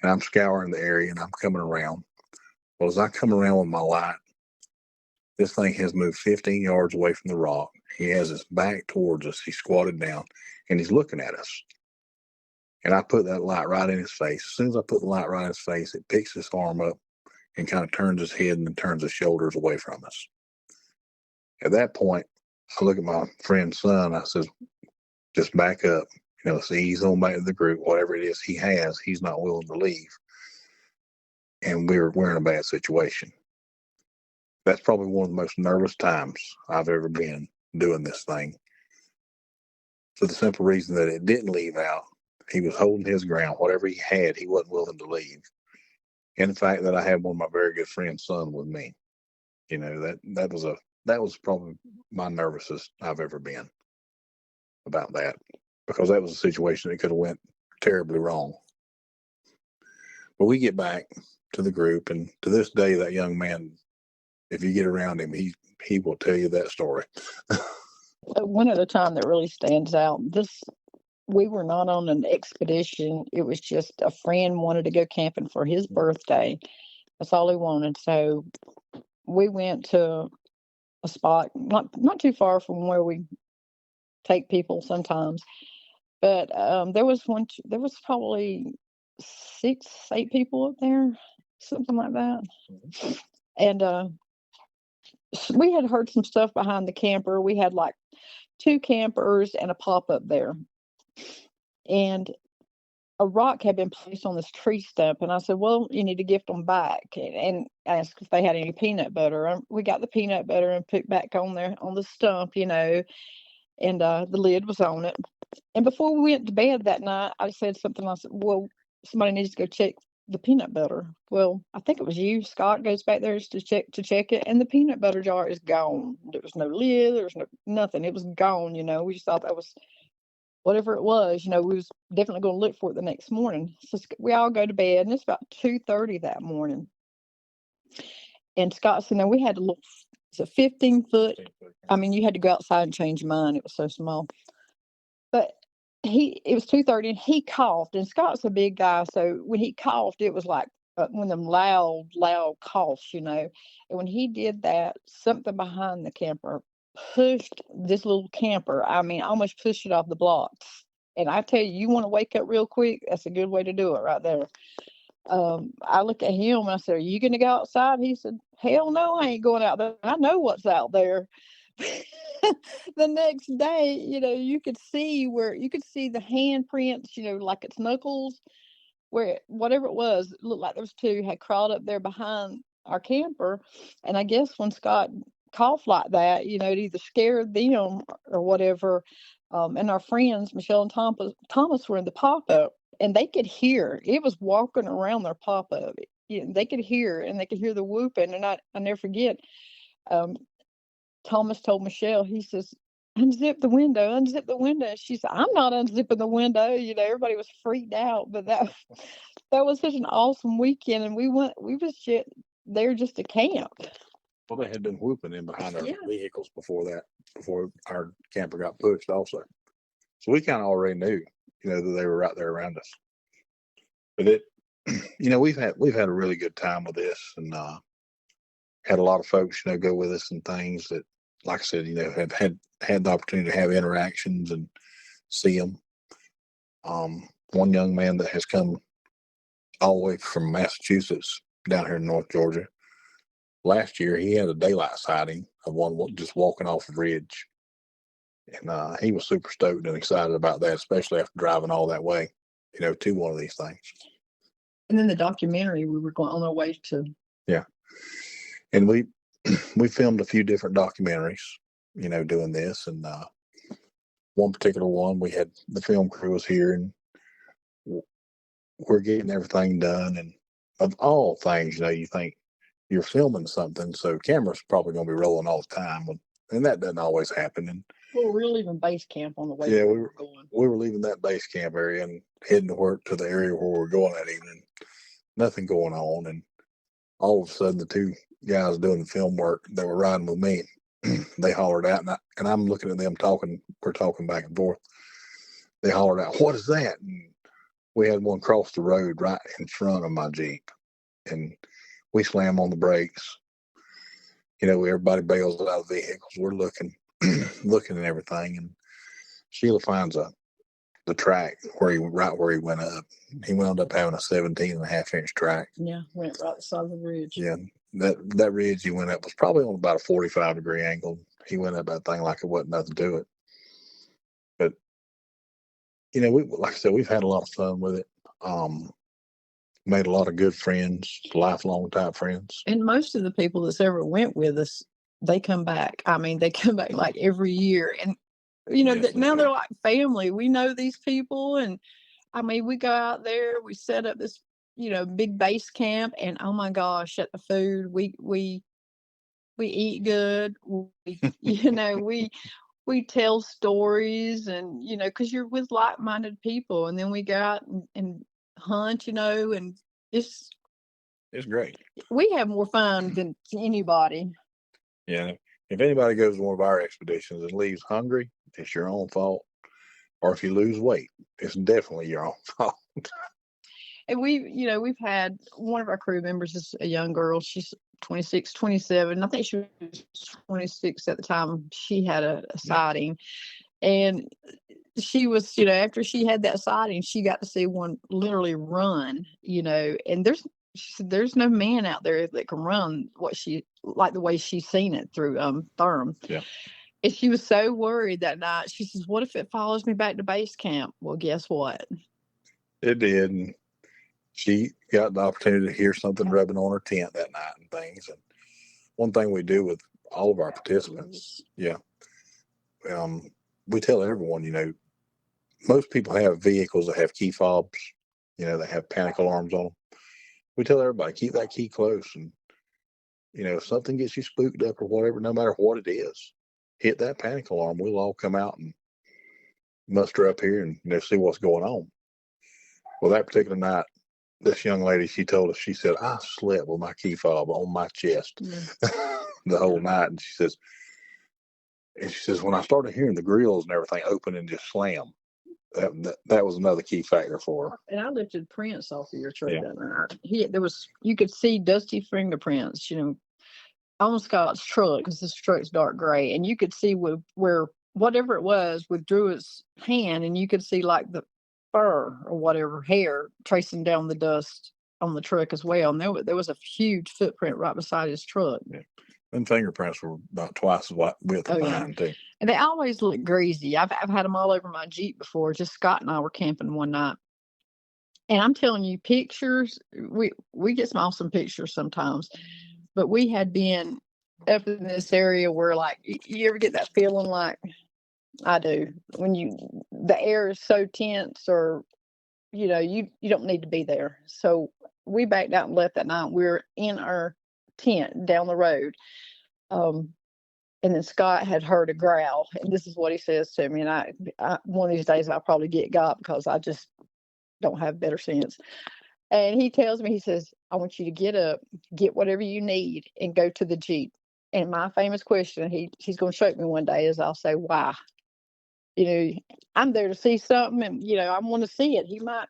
And I'm scouring the area and I'm coming around. Well, as I come around with my light, this thing has moved 15 yards away from the rock. He has his back towards us. He's squatted down and he's looking at us. And I put that light right in his face. As soon as I put the light right in his face, it picks his arm up and kind of turns his head and then turns his shoulders away from us. At that point, I look at my friend's son. I says, just back up. Let's ease on back to the group. Whatever it is he has, he's not willing to leave. And we're in a bad situation. That's probably one of the most nervous times I've ever been doing this thing. For the simple reason that it didn't leave out. He was holding his ground. Whatever he had, he wasn't willing to leave. And the fact that I had one of my very good friend's son with me, that was probably my nervousest I've ever been about that, because that was a situation that could have went terribly wrong. But we get back to the group, and to this day, that young man, if you get around him, he will tell you that story. One at a time that really stands out. We were not on an expedition. It was just a friend wanted to go camping for his birthday. That's all he wanted. So we went to a spot not too far from where we take people sometimes. But there was probably 6, 8 people up there, something like that. And we had heard some stuff behind the camper. We had like 2 campers and a pop-up there. And a rock had been placed on this tree stump. And I said, well, you need to gift them back. And asked if they had any peanut butter. And we got the peanut butter and put back on the stump, and the lid was on it. And before we went to bed that night, I said something. I said, well, somebody needs to go check the peanut butter. Well, I think it was you, Scott, goes back there to check it, and the peanut butter jar is gone. There was no lid, there was nothing. It was gone, you know. We just thought that was whatever it was, you know, we was definitely going to look for it the next morning. So we all go to bed, and it's about 2:30 that morning. And Scott said, no, we had a little, it's a 15-foot. I mean, you had to go outside and change your mind. It was so small. But it was 2:30, and he coughed. And Scott's a big guy, so when he coughed, it was like one of them loud coughs, you know. And when he did that, something behind the camper pushed this little camper. I mean, almost pushed it off the blocks. And I tell you, you want to wake up real quick? That's a good way to do it right there. I looked at him and I said, are you going to go outside? He said, hell no, I ain't going out there. I know what's out there. The next day, you know, you could see the handprints, you know, like its knuckles, where whatever it was, it looked like those two had crawled up there behind our camper. And I guess when Scott coughed like that, you know, it either scared them or whatever. And our friends, Michelle and Thomas were in the pop-up, and they could hear it was walking around their pop-up. You know, they could hear, and they could hear the whooping. And I never forget, Thomas told Michelle, he says, unzip the window. She said, I'm not unzipping the window. You know, everybody was freaked out, but that was such an awesome weekend. And we was just there just to camp. Well, they had been whooping in behind our vehicles before our camper got pushed also. So we kind of already knew, you know, that they were right there around us. But you know, we've had a really good time with this, and had a lot of folks, you know, go with us and things that, like I said, you know, have had the opportunity to have interactions and see them. One young man that has come all the way from Massachusetts down here in North Georgia. Last year, he had a daylight sighting of one just walking off a ridge. And he was super stoked and excited about that, especially after driving all that way, you know, to one of these things. And then the documentary, we were going on our way to. Yeah. And we filmed a few different documentaries, you know, doing this. And one particular one, we had the film crew was here, and we're getting everything done. And of all things, you know, you think you're filming something, so camera's probably going to be rolling all the time, and that doesn't always happen. And well, we were leaving base camp on the way. Yeah, we were leaving that base camp area and heading to the area where we're going that evening. Nothing going on, and all of a sudden, the two guys doing the film work that were riding with me, they hollered out, and I'm looking at them talking. We're talking back and forth. They hollered out, "What is that?" And we had one cross the road right in front of my Jeep, and we slam on the brakes. You know, everybody bails out of the vehicles. We're looking and everything, and Sheila finds the track where he went up. He wound up having a 17.5-inch track. Yeah, went right beside the ridge. Yeah, that ridge he went up was probably on about a 45-degree angle. He went up that thing like it wasn't nothing to it. But you know, like I said, we've had a lot of fun with it. Made a lot of good friends, lifelong type friends. And most of the people that's ever went with us, they come back. I mean, they come back like every year. And, you know, now they're like family. We know these people. And, I mean, we go out there, we set up this, you know, big base camp. And, oh, my gosh, at the food, we eat good. You know, we tell stories and, you know, because you're with like-minded people. And then we go out and hunt, you know, and it's great. We have more fun than anybody. Yeah. If anybody goes to one of our expeditions and leaves hungry, it's your own fault. Or if you lose weight, it's definitely your own fault. And we've had one of our crew members is a young girl. She's 26, 27. I think she was 26 at the time she had a sighting. And she was, you know, after she had that sighting, she got to see one literally run, you know, and there's no man out there that can run the way she's seen it through Therm. Yeah. And she was so worried that night. She says, what if it follows me back to base camp? Well, guess what? It did. And she got the opportunity to hear something rubbing on her tent that night and things. And one thing we do with all of our participants, we tell everyone, you know, most people have vehicles that have key fobs, that have panic alarms on them. We tell everybody, keep that key close. And, if something gets you spooked up or whatever, no matter what it is, hit that panic alarm. We'll all come out and muster up here and see what's going on. Well, that particular night, this young lady, she told us, she said, I slept with my key fob on my chest the whole night. And she says, when I started hearing the grills and everything open and just slam, that was another key factor for her. And I lifted prints off of your truck that night. You could see dusty fingerprints, on Scott's truck, because this truck's dark gray, and you could see where whatever it was withdrew its hand, and you could see like the fur or whatever hair tracing down the dust on the truck as well. And there was a huge footprint right beside his truck. Yeah. And fingerprints were about twice as width of mine too. And they always look greasy. I've had them all over my Jeep before. Just Scott and I were camping one night, and I'm telling you, pictures. We get some awesome pictures sometimes, but we had been up in this area where, like, you ever get that feeling like I do when the air is so tense, or you don't need to be there. So we backed out and left that night. We were in our tent down the road. And then Scott had heard a growl, and this is what he says to me. And I one of these days I'll probably get got because I just don't have better sense. And he tells me, he says, I want you to get up, get whatever you need, and go to the Jeep. And my famous question, he's going to choke me one day, is I'll say, why? I'm there to see something, and, I want to see it. He might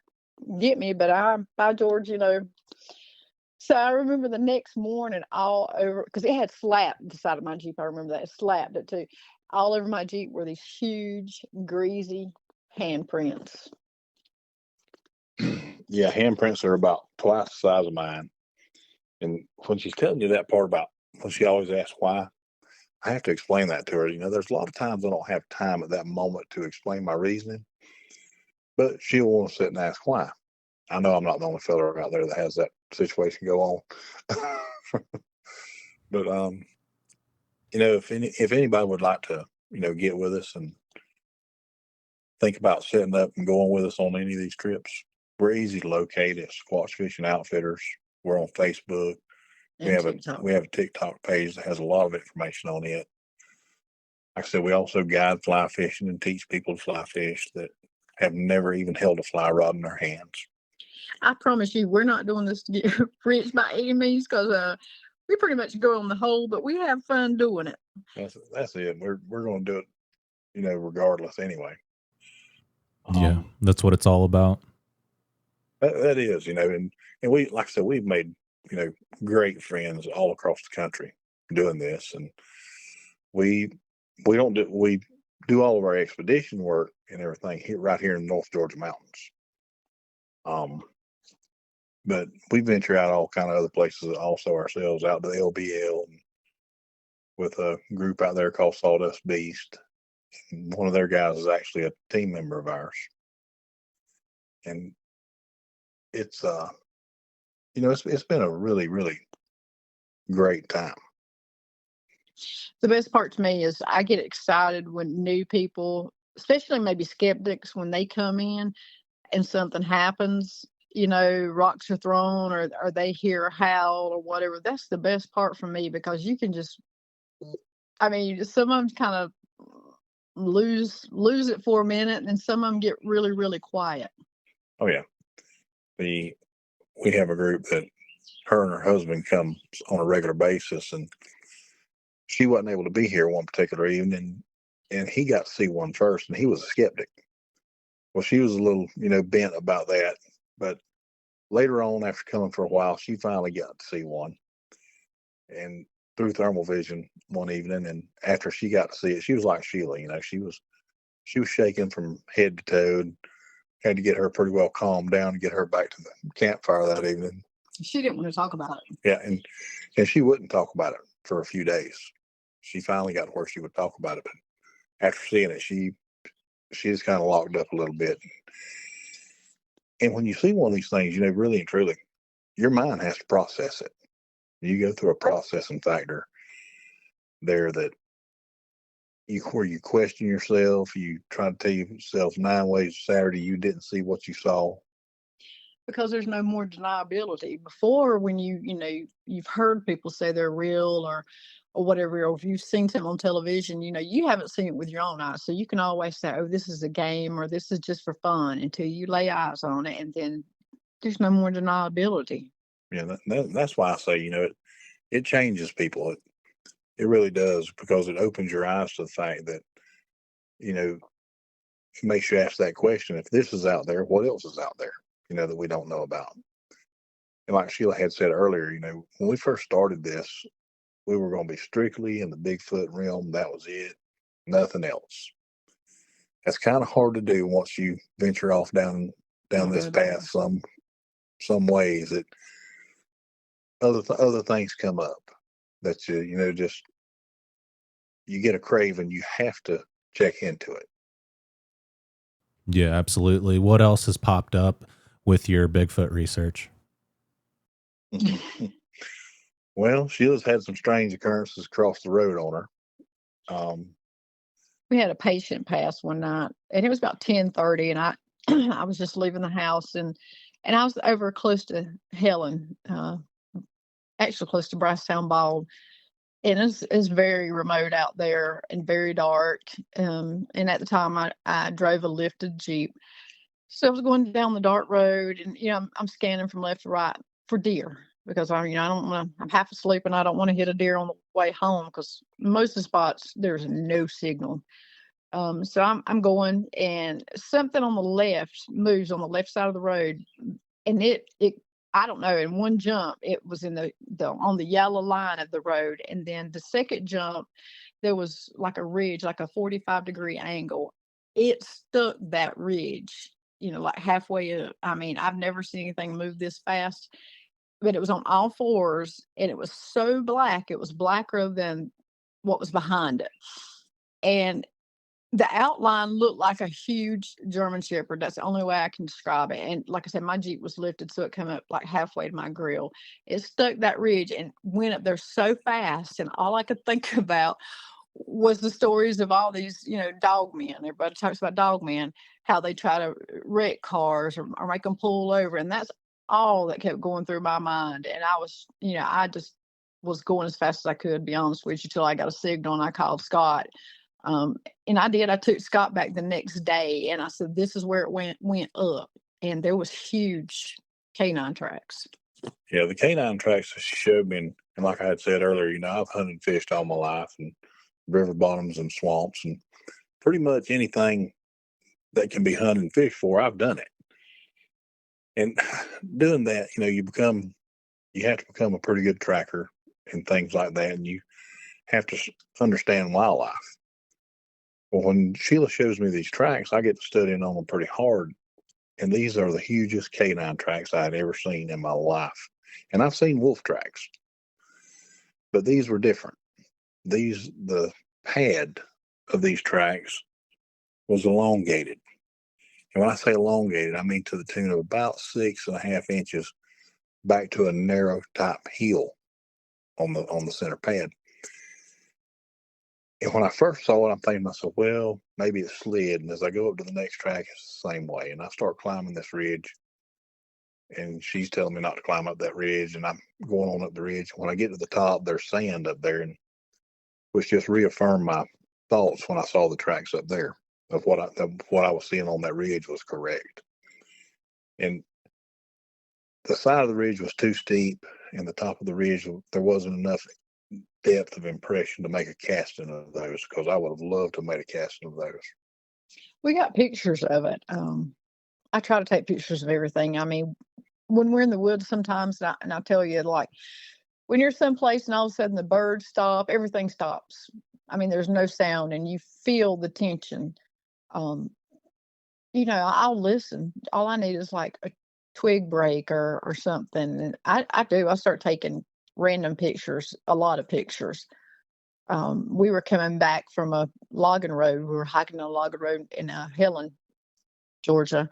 get me, but by George, So I remember the next morning all over, because it had slapped the side of my Jeep. I remember that. It slapped it too. All over my Jeep were these huge, greasy handprints. Yeah, handprints are about twice the size of mine. And when she's telling you that part about when she always asks why, I have to explain that to her. There's a lot of times I don't have time at that moment to explain my reasoning, but she'll want to sit and ask why. I know I'm not the only fella out there that has that situation go on. But if anybody would like to get with us and think about setting up and going with us on any of these trips, we're easy to locate at Squatch Fishing Outfitters. We're on Facebook. We have a TikTok page that has a lot of information on it. Like I said, we also guide fly fishing and teach people to fly fish that have never even held a fly rod in their hands. I promise you, we're not doing this to get rich by any means, because we pretty much go on the hole, but we have fun doing it. That's it. We're going to do it, regardless anyway. Yeah, that's what it's all about. That is, and we, like I said, we've made great friends all across the country doing this, and we do all of our expedition work and everything right here in the North Georgia mountains. But we venture out all kind of other places also ourselves, out to the LBL with a group out there called Sawdust Beast. And one of their guys is actually a team member of ours. And it's it's been a really, really great time. The best part to me is I get excited when new people, especially maybe skeptics, when they come in and something happens, rocks are thrown or they hear a howl or whatever. That's the best part for me, because you can just, some of them kind of lose it for a minute, and then some of them get really, really quiet. Oh yeah. We have a group that her and her husband comes on a regular basis, and she wasn't able to be here one particular evening, and he got to see one first, and he was a skeptic. Well, she was a little, bent about that, but later on, after coming for a while, she finally got to see one, and through thermal vision one evening, and after she got to see it, she was like Sheila, she was shaking from head to toe, and had to get her pretty well calmed down and get her back to the campfire that evening. She didn't want to talk about it. Yeah, and she wouldn't talk about it for a few days. She finally got to where she would talk about it, but after seeing it, she just kind of locked up a little bit. And when you see one of these things, really and truly, your mind has to process it. You go through a processing factor there that where you question yourself, you try to tell yourself 9 ways Saturday you didn't see what you saw. Because there's no more deniability. Before, when you've heard people say they're real or whatever, or if you've seen something on television, you haven't seen it with your own eyes. So you can always say, oh, this is a game or this is just for fun until you lay eyes on it, and then there's no more deniability. Yeah, that's why I say, it changes people. It really does, because it opens your eyes to the fact that, it makes you ask that question. If this is out there, what else is out there, that we don't know about? And like Sheila had said earlier, when we first started this, we were going to be strictly in the Bigfoot realm. That was it. Nothing else. That's kind of hard to do once you venture off down this path some ways. That other things come up that just you get a craving. You have to check into it. Yeah, absolutely. What else has popped up with your Bigfoot research? Well, Sheila's had some strange occurrences across the road on her. We had a patient pass one night, and it was about 10:30, and I I was just leaving the house, and I was over close to Helen, actually close to Brasstown Bald, and it's very remote out there and very dark. And at the time, I drove a lifted Jeep, so I was going down the dark road, and I'm scanning from left to right for deer, because I don't want to. I'm half asleep, and I don't want to hit a deer on the way home, because most of the spots there's no signal. So I'm going, and something on the left moves on the left side of the road, and it I don't know, in one jump it was in the on the yellow line of the road, and then the second jump there was like a ridge, like a 45-degree angle. It stuck that ridge, like halfway up. I mean, I've never seen anything move this fast, but it was on all fours, and it was so black. It was blacker than what was behind it, and the outline looked like a huge German Shepherd. That's the only way I can describe it. And like I said, my Jeep was lifted, so it came up like halfway to my grill. It stuck that ridge and went up there so fast. And all I could think about was the stories of all these, dog men. Everybody talks about dog men, how they try to wreck cars or make them pull over. And that's all that kept going through my mind. And I was, I just was going as fast as I could, be honest with you, till I got a signal, and I called Scott. And I did. I took Scott back the next day, and I said, "This is where it went up," and there was huge canine tracks. Yeah, the canine tracks showed me, and like I had said earlier, I've hunted and fished all my life, and river bottoms and swamps, and pretty much anything that can be hunted and fished for, I've done it. And doing that, you have to become a pretty good tracker and things like that, and you have to understand wildlife. Well, when Sheila shows me these tracks, I get to studying on them pretty hard. And these are the hugest canine tracks I'd ever seen in my life. And I've seen wolf tracks, but these were different. The pad of these tracks was elongated. And when I say elongated, I mean to the tune of about 6.5 inches back to a narrow type heel on the center pad. And when I first saw it, I'm thinking to myself, well, maybe it slid. And as I go up to the next track, it's the same way. And I start climbing this ridge, and she's telling me not to climb up that ridge. And I'm going on up the ridge. When I get to the top, there's sand up there, and which just reaffirmed my thoughts when I saw the tracks up there of what I was seeing on that ridge was correct. And the side of the ridge was too steep, and the top of the ridge, there wasn't enough depth of impression to make a casting of those, because I would have loved to have made a casting of those. We got pictures of it. I try to take pictures of everything. I mean, when we're in the woods sometimes, and I tell you, like, when you're someplace and all of a sudden the birds stop, everything stops. I mean, there's no sound, and you feel the tension. I'll listen. All I need is like a twig break or something. And I start taking random pictures, a lot of pictures. We were coming back from a logging road. We were hiking a logging road in Helen, Georgia,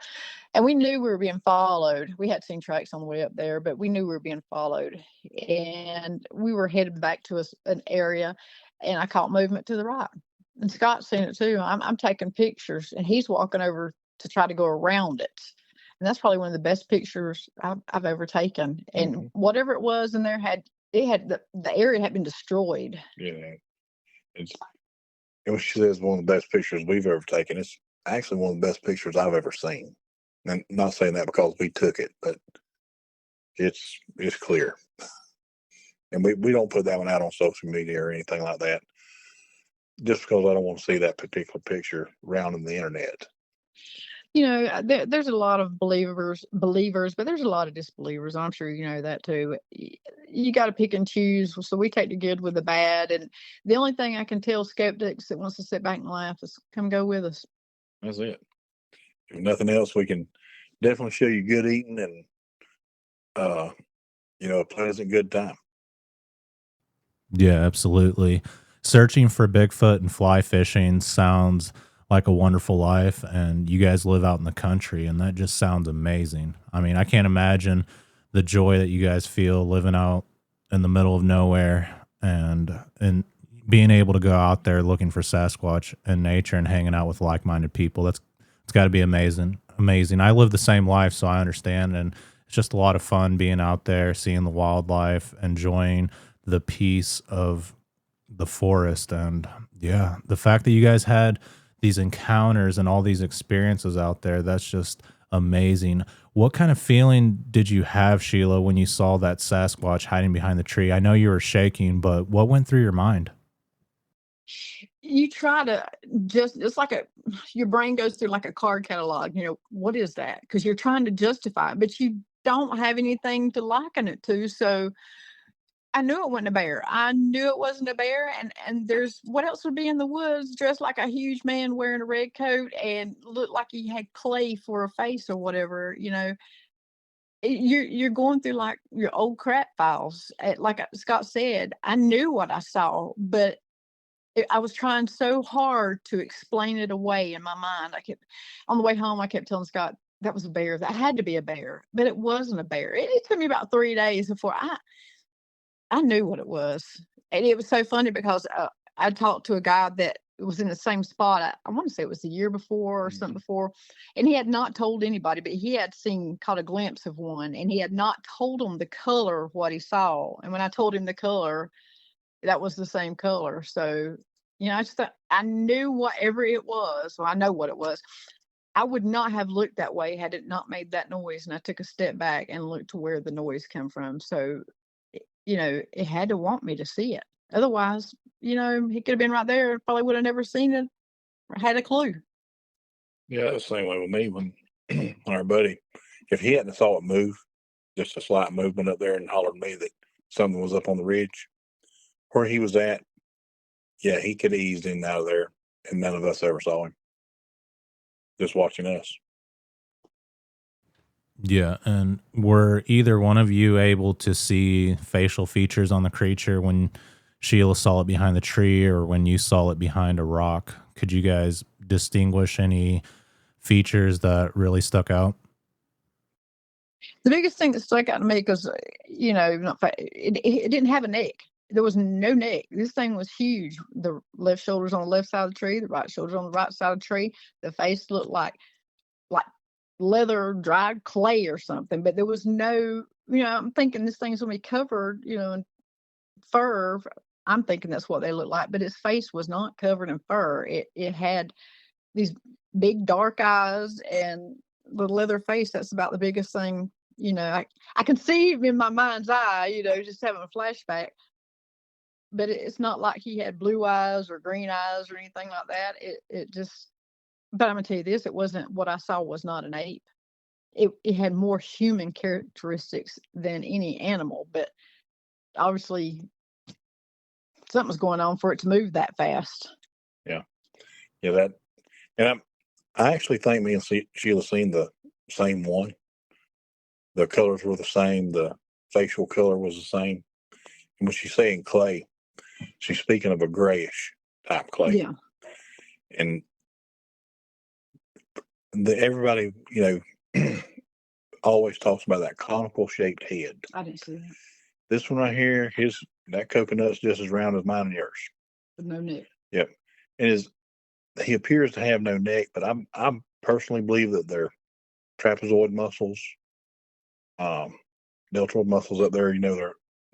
and we knew we were being followed. We had seen tracks on the way up there, but we knew we were being followed, and we were headed back to an area, and I caught movement to the right. and Scott's seen it too. I'm taking pictures, and he's walking over to try to go around it. And that's probably one of the best pictures I've ever taken. And whatever it was in there the area had been destroyed. Yeah, it's and she says one of the best pictures we've ever taken. It's actually one of the best pictures I've ever seen. And not saying that because we took it, but it's clear. And we don't put that one out on social media or anything like that, just because I don't want to see that particular picture around in the internet. You know, there's a lot of believers, but there's a lot of disbelievers. I'm sure you know that too. You got to pick and choose. So we take the good with the bad. And the only thing I can tell skeptics that wants to sit back and laugh is come go with us. That's it. If nothing else, we can definitely show you good eating and, a pleasant good time. Yeah, absolutely. Searching for Bigfoot and fly fishing sounds like a wonderful life, and you guys live out in the country, and that just sounds amazing. I mean, I can't imagine the joy that you guys feel living out in the middle of nowhere and being able to go out there looking for Sasquatch in nature and hanging out with like-minded people. It's got to be amazing. I live the same life, so I understand, and it's just a lot of fun being out there, seeing the wildlife, enjoying the peace of the forest. And yeah, the fact that you guys had these encounters and all these experiences out there, that's just amazing. What kind of feeling did you have, Sheila, when you saw that Sasquatch hiding behind the tree? I know you were shaking, but what went through your mind? You try to it's like your brain goes through like a card catalog. What is that? Because you're trying to justify it, but you don't have anything to liken it to. So I knew it wasn't a bear. I knew it wasn't a bear. And there's what else would be in the woods dressed like a huge man wearing a red coat and looked like he had clay for a face or whatever. You're going through like your old crap files. Like Scott said, I knew what I saw, but I was trying so hard to explain it away in my mind. On the way home, I kept telling Scott that was a bear. That had to be a bear, but it wasn't a bear. It took me about 3 days before I knew what it was. And it was so funny because I talked to a guy that was in the same spot. I want to say it was the year before or something before. And he had not told anybody, but he had caught a glimpse of one. And he had not told him the color of what he saw. And when I told him the color, that was the same color. So, I just thought I knew whatever it was. Well, I know what it was. I would not have looked that way had it not made that noise. And I took a step back and looked to where the noise came from. So, it had to want me to see it. Otherwise, he could have been right there. Probably would have never seen it or had a clue. Yeah, that's the same way with me when our buddy, if he hadn't saw it move, just a slight movement up there and hollered at me that something was up on the ridge where he was at, yeah, he could have eased in and out of there, and none of us ever saw him. Just watching us. Yeah, and were either one of you able to see facial features on the creature when Sheila saw it behind the tree or when you saw it behind a rock? Could you guys distinguish any features that really stuck out? The biggest thing that stuck out to me because, it didn't have a neck. There was no neck. This thing was huge. The left shoulder's on the left side of the tree. The right shoulder's on the right side of the tree. The face looked like leather, dried clay or something. But there was no, I'm thinking this thing's going to be covered, in fur. I'm thinking that's what they look like. But its face was not covered in fur. It had these big dark eyes and the leather face. That's about the biggest thing. I can see in my mind's eye, just having a flashback. But it's not like he had blue eyes or green eyes or anything like that. But I'm gonna tell you this: it wasn't what I saw. Was not an ape. It had more human characteristics than any animal. But obviously, something was going on for it to move that fast. Yeah. That, and I actually think me and Sheila seen the same one. The colors were the same. The facial color was the same. And when she's saying clay, she's speaking of a grayish type clay. Yeah. And everybody, always talks about that conical shaped head. I didn't see that. This one right here, that coconut's just as round as mine and yours. With no neck. Yep. and he appears to have no neck, but I personally believe that they're trapezoid muscles, deltoid muscles up there.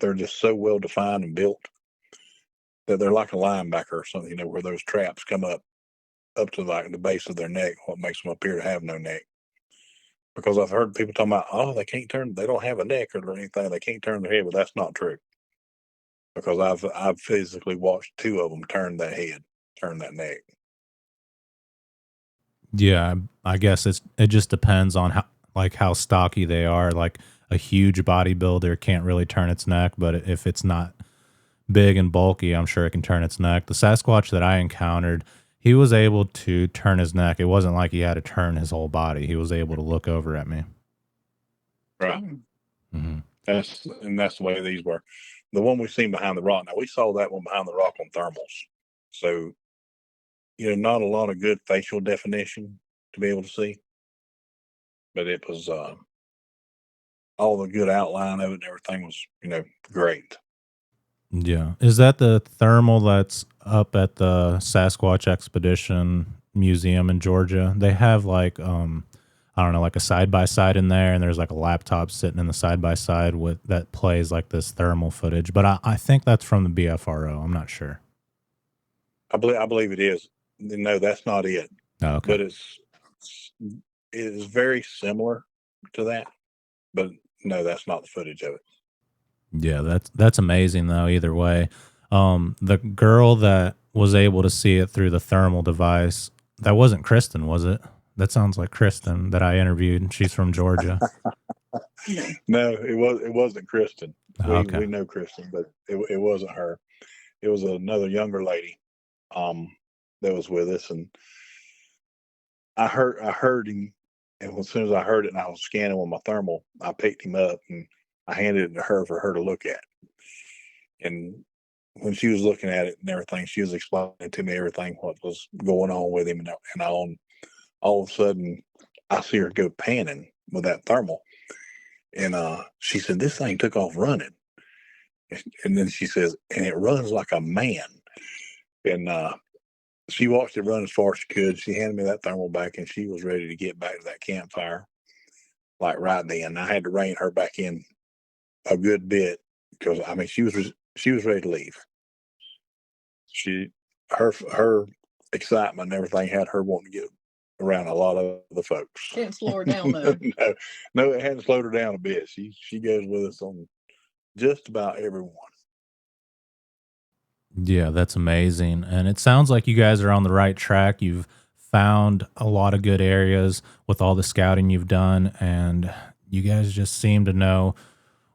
They're just so well defined and built that they're like a linebacker or something. Where those traps come up to like the base of their neck, what makes them appear to have no neck. Because I've heard people talking about, oh, they don't have a neck or anything, they can't turn their head, but that's not true. Because I've physically watched 2 of them turn that neck. Yeah, I guess it just depends on how stocky they are. Like a huge bodybuilder can't really turn its neck, but if it's not big and bulky, I'm sure it can turn its neck. The Sasquatch that I encountered, he was able to turn his neck. It wasn't like he had to turn his whole body. He was able to look over at me. Right. Mm-hmm. That's the way these were. The one we've seen behind the rock. Now we saw that one behind the rock on thermals. So, not a lot of good facial definition to be able to see, but it was all the good outline of it and everything was, great. Yeah. Is that the thermal that's up at the Sasquatch Expedition Museum in Georgia? They have like I don't know, like a side by side in there, and there's like a laptop sitting in the side by side with that plays like this thermal footage. But I think that's from the BFRO. I'm not sure. I believe it is. No, that's not it. Oh, okay. But it is very similar to that. But no, that's not the footage of it. Yeah, that's amazing though. Either way, the girl that was able to see it through the thermal device, that wasn't Kristen, was it? That sounds like Kristen that I interviewed. She's from Georgia. No, it wasn't Kristen. Okay. We know Kristen, but it wasn't her. It was another younger lady that was with us, and I heard him, and as soon as I heard it and I was scanning with my thermal, I picked him up and I handed it to her for her to look at. And when she was looking at it and everything, she was explaining to me everything what was going on with him, and all of a sudden I see her go panning with that thermal, and she said, "This thing took off running," and then she says, "And it runs like a man." And she watched it run as far as she could. She handed me that thermal back, and she was ready to get back to that campfire, like right then. I had to rein her back in a good bit because she was ready to leave. Her excitement and everything had her wanting to get around a lot of the folks. Didn't slow her down though. No, it hadn't slowed her down a bit. She goes with us on just about everyone. Yeah, that's amazing. And it sounds like you guys are on the right track. You've found a lot of good areas with all the scouting you've done, and you guys just seem to know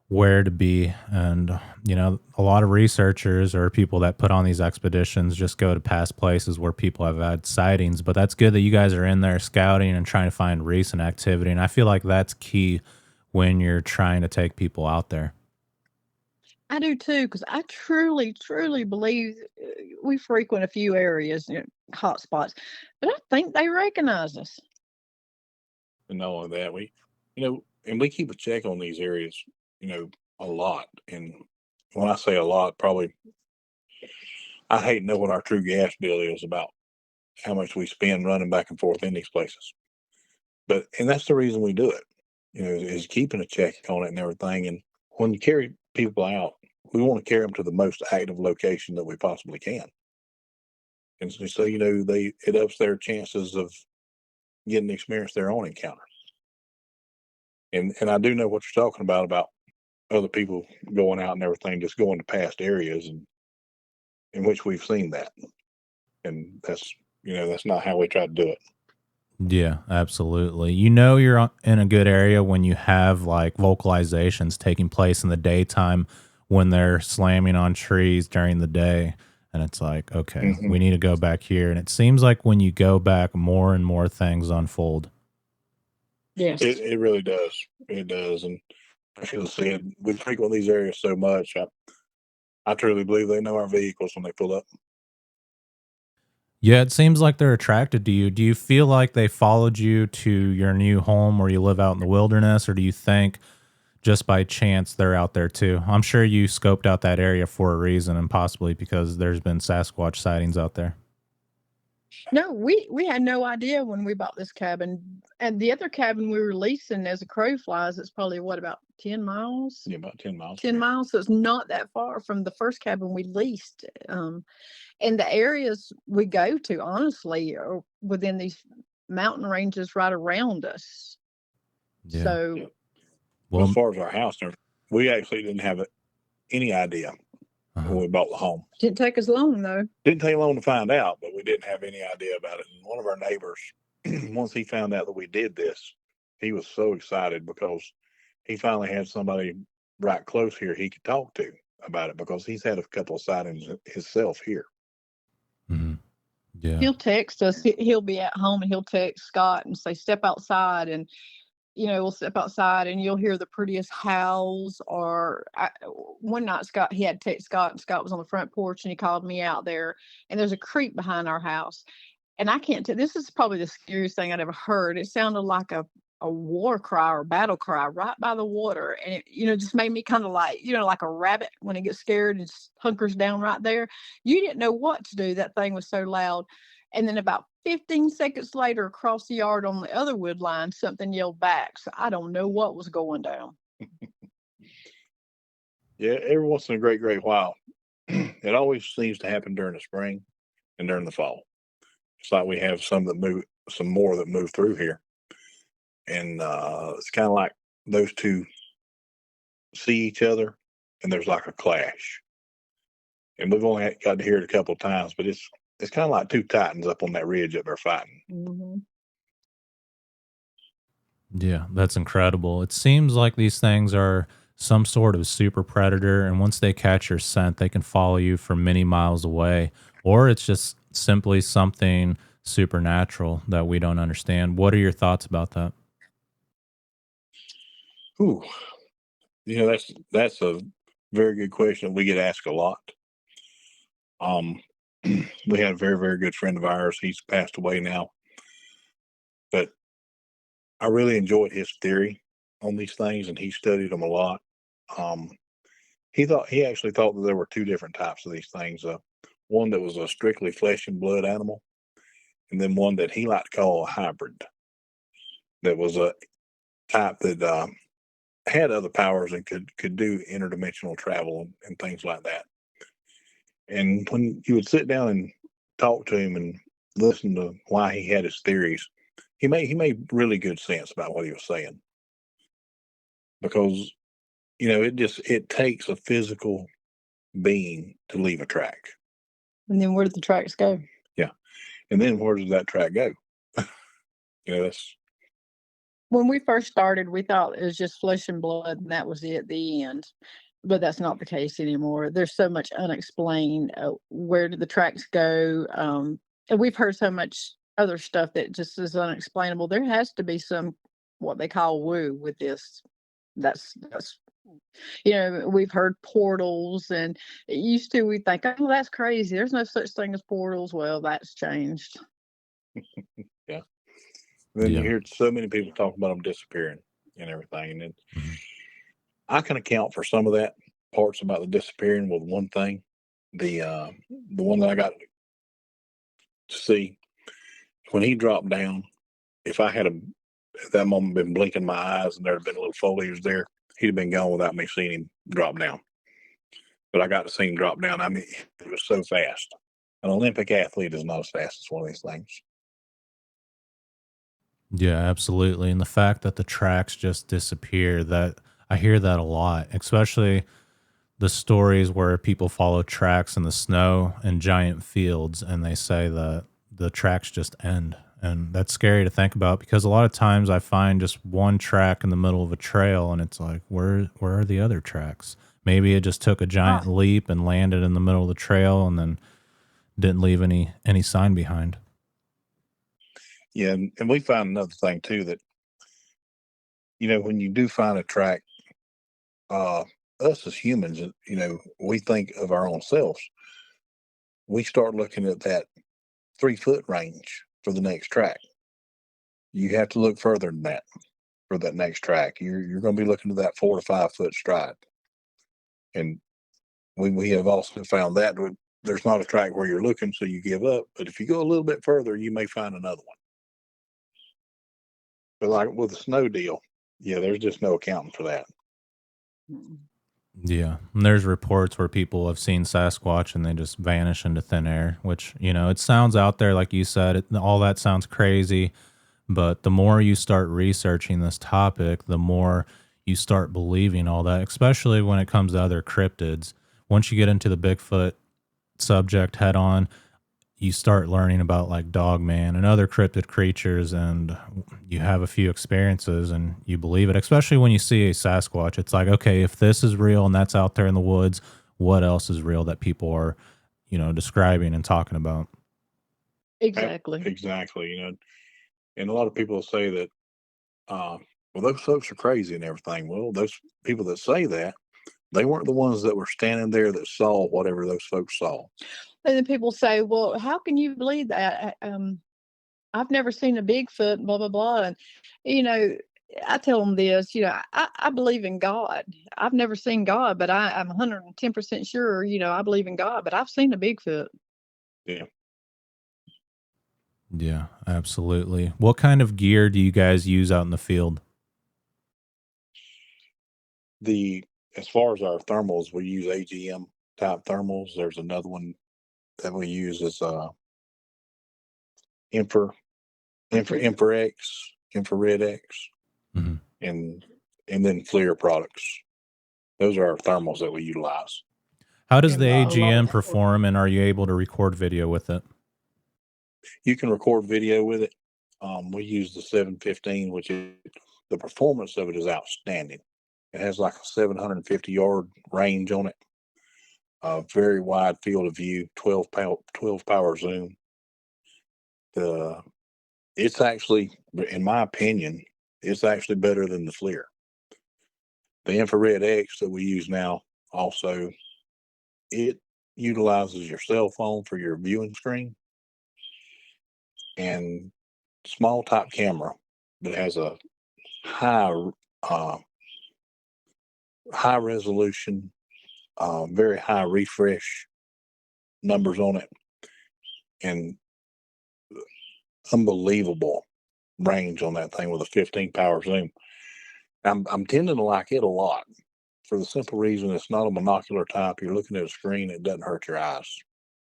where to be. And, a lot of researchers or people that put on these expeditions just go to past places where people have had sightings. But that's good that you guys are in there scouting and trying to find recent activity. And I feel like that's key when you're trying to take people out there. I do too, because I truly, truly believe we frequent a few areas, hot spots, but I think they recognize us. And not only that, and we keep a check on these areas, a lot. And when I say a lot, probably, I hate to know what our true gas bill is about how much we spend running back and forth in these places. And that's the reason we do it, is keeping a check on it and everything. And when you carry people out, we want to carry them to the most active location that we possibly can. And so, it ups their chances of getting to experience their own encounter. And I do know what you're talking about other people going out and everything, just going to past areas and in which we've seen that. And that's not how we try to do it. Yeah, absolutely. You're in a good area when you have like vocalizations taking place in the daytime when they're slamming on trees during the day. And it's like, okay, we need to go back here. And it seems like when you go back, more and more things unfold. Yes. It really does. It does. And I should have said, we frequent these areas so much. I truly believe they know our vehicles when they pull up. Yeah, it seems like they're attracted to you. Do you feel like they followed you to your new home where you live out in the wilderness, or do you think just by chance they're out there too? I'm sure you scoped out that area for a reason, and possibly because there's been Sasquatch sightings out there. No, we had no idea when we bought this cabin. And the other cabin we were leasing, as a crow flies, it's probably what, about 10 miles? Yeah, about 10 miles. 10 miles. So it's not that far from the first cabin we leased. And the areas we go to, honestly, are within these mountain ranges right around us. Yeah. So, Yeah. Well, as far as our house, we actually didn't have any idea when we bought the home. didn't take us long, though. Didn't take long to find out, but we didn't have any idea about it. And one of our neighbors, once he found out that we did this, he was so excited because he finally had somebody right close here he could talk to about it, because he's had a couple of sightings himself here. mhm. Yeah. He'll text us. He'll be at home and he'll text Scott and say, step outside. And, we'll step outside and you'll hear the prettiest howls. Or one night, he had to text Scott, and Scott was on the front porch and he called me out there. And there's a creek behind our house. And I can't tell, this is probably the scariest thing I'd ever heard. It sounded like a war cry or battle cry right by the water. And it, just made me kind of like, like a rabbit when it gets scared and just hunkers down right there. You didn't know what to do. That thing was so loud. And then about 15 seconds later, across the yard on the other wood line, something yelled back. So I don't know what was going down. Yeah, every once in a great while. It always seems to happen during the spring and during the fall. It's like we have some more that move through here. And it's kind of like those two see each other and there's like a clash. And we've only got to hear it a couple of times, but it's kind of like two titans up on that ridge that they're fighting. Mm-hmm. Yeah, that's incredible. It seems like these things are some sort of super predator, and once they catch your scent, they can follow you for many miles away, or it's just simply something supernatural that we don't understand. What are your thoughts about that? Ooh, that's a very good question. We get asked a lot. We had a very, very good friend of ours. He's passed away now, but I really enjoyed his theory on these things, and he studied them a lot. He actually thought that there were two different types of these things. One that was a strictly flesh and blood animal, and then one that he liked to call a hybrid. That was a type that had other powers and could do interdimensional travel and things like that. And when you would sit down and talk to him and listen to why he had his theories, he made really good sense about what he was saying. Because it takes a physical being to leave a track. And then where did the tracks go? Yeah. And then where does that track go? That's When we first started, we thought it was just flesh and blood and that was it, the end. But that's not the case anymore. There's so much unexplained. Where did the tracks go? And we've heard so much other stuff that just is unexplainable. There has to be some, what they call woo with this. That's we've heard portals, and it used to, we think, oh, that's crazy. There's no such thing as portals. Well, that's changed. Yeah. Then Yeah. you hear so many people talking about them disappearing and everything. And then I can account for some of that parts about the disappearing with one thing. The one that I got to see when he dropped down, if I had at that moment been blinking my eyes and there had been a little foliage there, he'd have been gone without me seeing him drop down. But I got to see him drop down. I mean, it was so fast. An Olympic athlete is not as fast as one of these things. Yeah, absolutely. And the fact that the tracks just disappear, that I hear that a lot, especially the stories where people follow tracks in the snow and giant fields, and they say that the tracks just end. And that's scary to think about, because a lot of times I find just one track in the middle of a trail and it's like, where are the other tracks? Maybe it just took a giant leap and landed in the middle of the trail and then didn't leave any sign behind. Yeah, and we found another thing too, that when you do find a track, us as humans, we think of our own selves. We start looking at that 3-foot range for the next track. You have to look further than that for that next track. You're going to be looking to that 4 to 5 foot stride. And we have also found that there's not a track where you're looking, so you give up. But if you go a little bit further, you may find another one. But like with the snow deal, yeah, there's just no accounting for that. Yeah, and there's reports where people have seen Sasquatch and they just vanish into thin air, which, you know, it sounds out there, like you said, all that sounds crazy, but the more you start researching this topic, the more you start believing all that, especially when it comes to other cryptids. Once you get into the Bigfoot subject head on, you start learning about like Dogman and other cryptid creatures, and you have a few experiences and you believe it, especially when you see a Sasquatch. It's like, okay, if this is real and that's out there in the woods, what else is real that people are, you know, describing and talking about? Exactly. Exactly. You know, and a lot of people say that, well, those folks are crazy and everything. Well, those people that say that, they weren't the ones that were standing there that saw whatever those folks saw. And then people say, well, how can you believe that? I've never seen a Bigfoot, blah, blah, blah. And, you know, I tell them this, you know, I believe in God. I've never seen God, but I'm 110% sure, you know, I believe in God, but I've seen a Bigfoot. Yeah. Yeah, absolutely. What kind of gear do you guys use out in the field? As far as our thermals, we use AGM type thermals. There's another one that we use is infrared X, Mm-hmm. and then FLIR products. Those are our thermals that we utilize. How does the AGM perform, and are you able to record video with it? You can record video with it. We use the 715, which is, the performance of it is outstanding. It has like a 750-yard range on it. A very wide field of view, 12 power zoom. It's actually, in my opinion, it's actually better than the FLIR. The infrared X that we use now also, it utilizes your cell phone for your viewing screen, and small type camera that has a high resolution, very high refresh numbers on it, and unbelievable range on that thing with a 15 power zoom. I'm tending to like it a lot for the simple reason it's not a monocular type. You're looking at a screen, it doesn't hurt your eyes.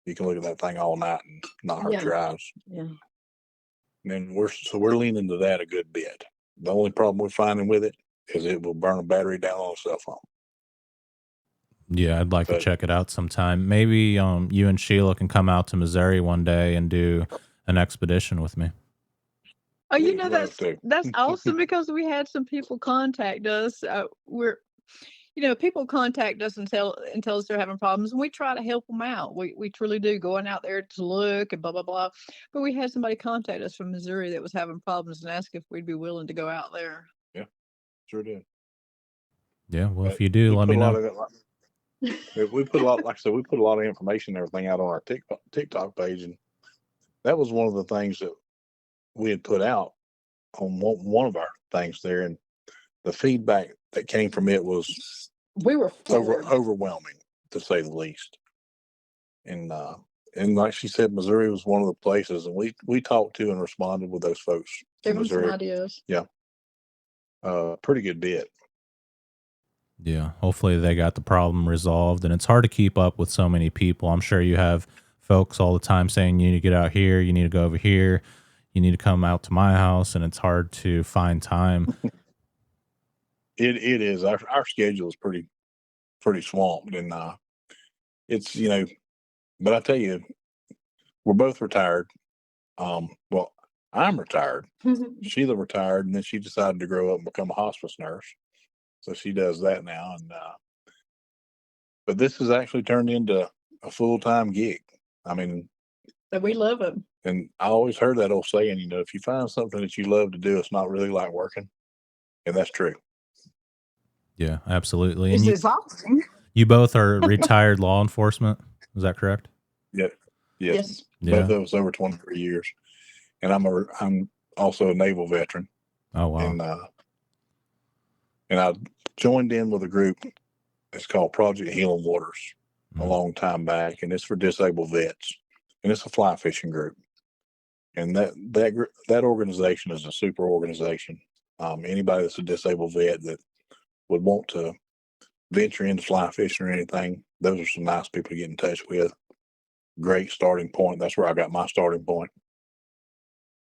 You can look at that thing all night and not hurt your eyes. Yeah. And we're leaning to that a good bit. The only problem we're finding with it is it will burn a battery down on a cell phone. Yeah, I'd like to check it out sometime. Maybe you and Sheila can come out to Missouri one day and do an expedition with me. Oh, you know, that's awesome, because we had some people contact us. People contact us and tell us they're having problems, and we try to help them out. We truly do, going out there to look and blah, blah, blah. But we had somebody contact us from Missouri that was having problems and ask if we'd be willing to go out there. Yeah, sure did. Yeah, well, if you do, let me know. We put a lot, like I said, we put a lot of information and everything out on our TikTok page, and that was one of the things that we had put out on one of our things there, and the feedback that came from it was overwhelming, to say the least. And like she said, Missouri was one of the places, and we talked to and responded with those folks. Give them some ideas. Yeah, pretty good bit. Yeah, hopefully they got the problem resolved, and it's hard to keep up with so many people. I'm sure you have folks all the time saying you need to get out here, you need to go over here, you need to come out to my house, and it's hard to find time. It is. Our schedule is pretty swamped, and it's, you know, but I tell you, we're both retired. Well, I'm retired. Sheila retired, and then she decided to grow up and become a hospice nurse. So she does that now, and but this has actually turned into a full-time gig. I mean, and we love it. And I always heard that old saying, you know, if you find something that you love to do, it's not really like working, and that's true. Yeah, absolutely. It's And exhausting. You both are retired law enforcement. Is that correct? Yeah. Yes. Yeah. Both of us over 23 years, and I'm also a naval veteran. Oh wow. And I joined in with a group. It's called Project Healing Waters, a long time back, and it's for disabled vets, and it's a fly fishing group. And that organization is a super organization. Anybody that's a disabled vet that would want to venture into fly fishing or anything, those are some nice people to get in touch with. Great starting point. That's where I got my starting point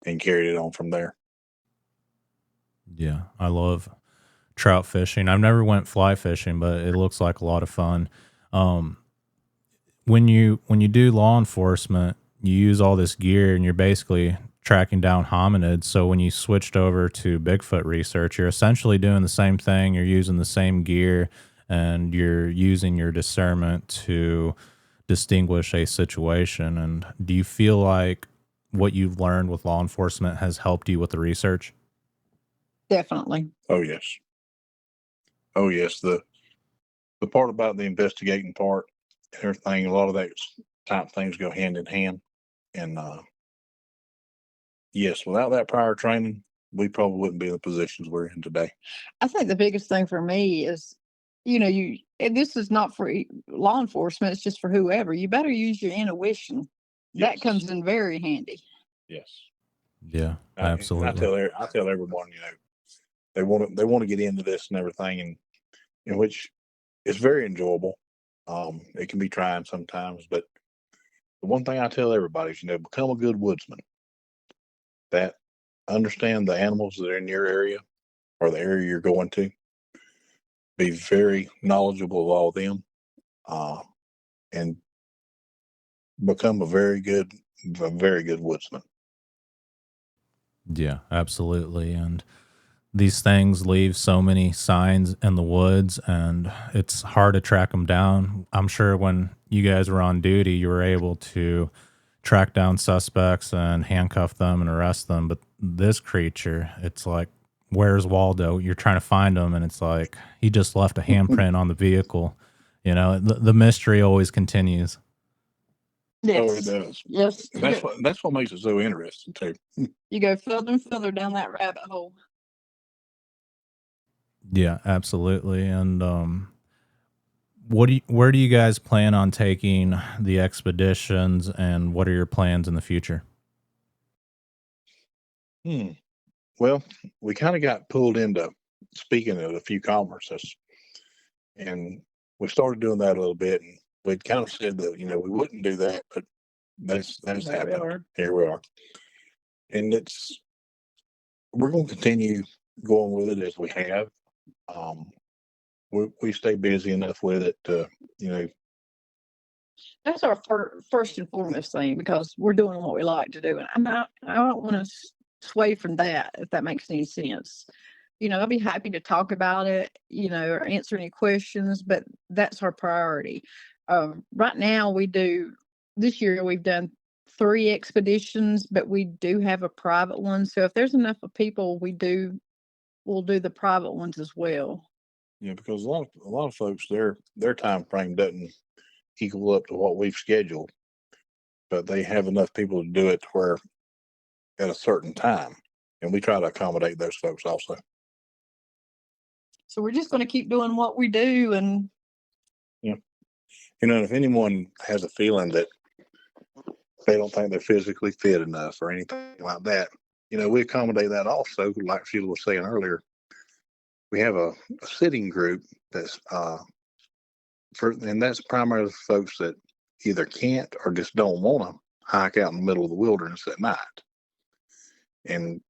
and carried it on from there. Yeah, I love trout fishing. I've never went fly fishing, but it looks like a lot of fun. When you do law enforcement, you use all this gear and you're basically tracking down hominids. So when you switched over to Bigfoot research, you're essentially doing the same thing. You're using the same gear and you're using your discernment to distinguish a situation. And do you feel like what you've learned with law enforcement has helped you with the research? Definitely. Oh yes. Oh yes. The part about the investigating part and everything, a lot of that type of things go hand in hand. And yes, without that prior training, we probably wouldn't be in the positions we're in today. I think the biggest thing for me is, and this is not for law enforcement, it's just for whoever. You better use your intuition. Yes. That comes in very handy. Yes. Yeah, absolutely. I tell everyone, they want to get into this and everything, and in which it's very enjoyable. It can be trying sometimes, but the one thing I tell everybody is, become a good woodsman. That understand the animals that are in your area or the area you're going to. Be very knowledgeable of all of them, and become a very good woodsman. Yeah, absolutely. And these things leave so many signs in the woods and it's hard to track them down. I'm sure when you guys were on duty, you were able to track down suspects and handcuff them and arrest them. But this creature, it's like, where's Waldo? You're trying to find him and it's like, he just left a handprint on the vehicle. The mystery always continues. Yes. Oh, it does. Yes. That's what makes it so interesting too. You go further and further down that rabbit hole. Yeah, absolutely. And where do you guys plan on taking the expeditions, and what are your plans in the future? Well, we kind of got pulled into speaking at a few conferences, and we started doing that a little bit, and we'd kind of said that we wouldn't do that, but that's happened. Here we are, and we're going to continue going with it as we have. We stay busy enough with it to That's our first and foremost thing, because we're doing what we like to do, and I don't want to sway from that, if that makes any sense. I'll be happy to talk about it, or answer any questions, but that's our priority. Right now, this year we've done 3 expeditions, but we do have a private one. So if there's enough of people, we'll do the private ones as well. Yeah, because a lot of folks, their time frame doesn't equal up to what we've scheduled, but they have enough people to do it to where at a certain time, and we try to accommodate those folks also. So we're just going to keep doing what we do, and if anyone has a feeling that they don't think they're physically fit enough or anything like that, we accommodate that also. Like Sheila was saying earlier, we have a sitting group that's and that's primarily folks that either can't or just don't want to hike out in the middle of the wilderness at night. And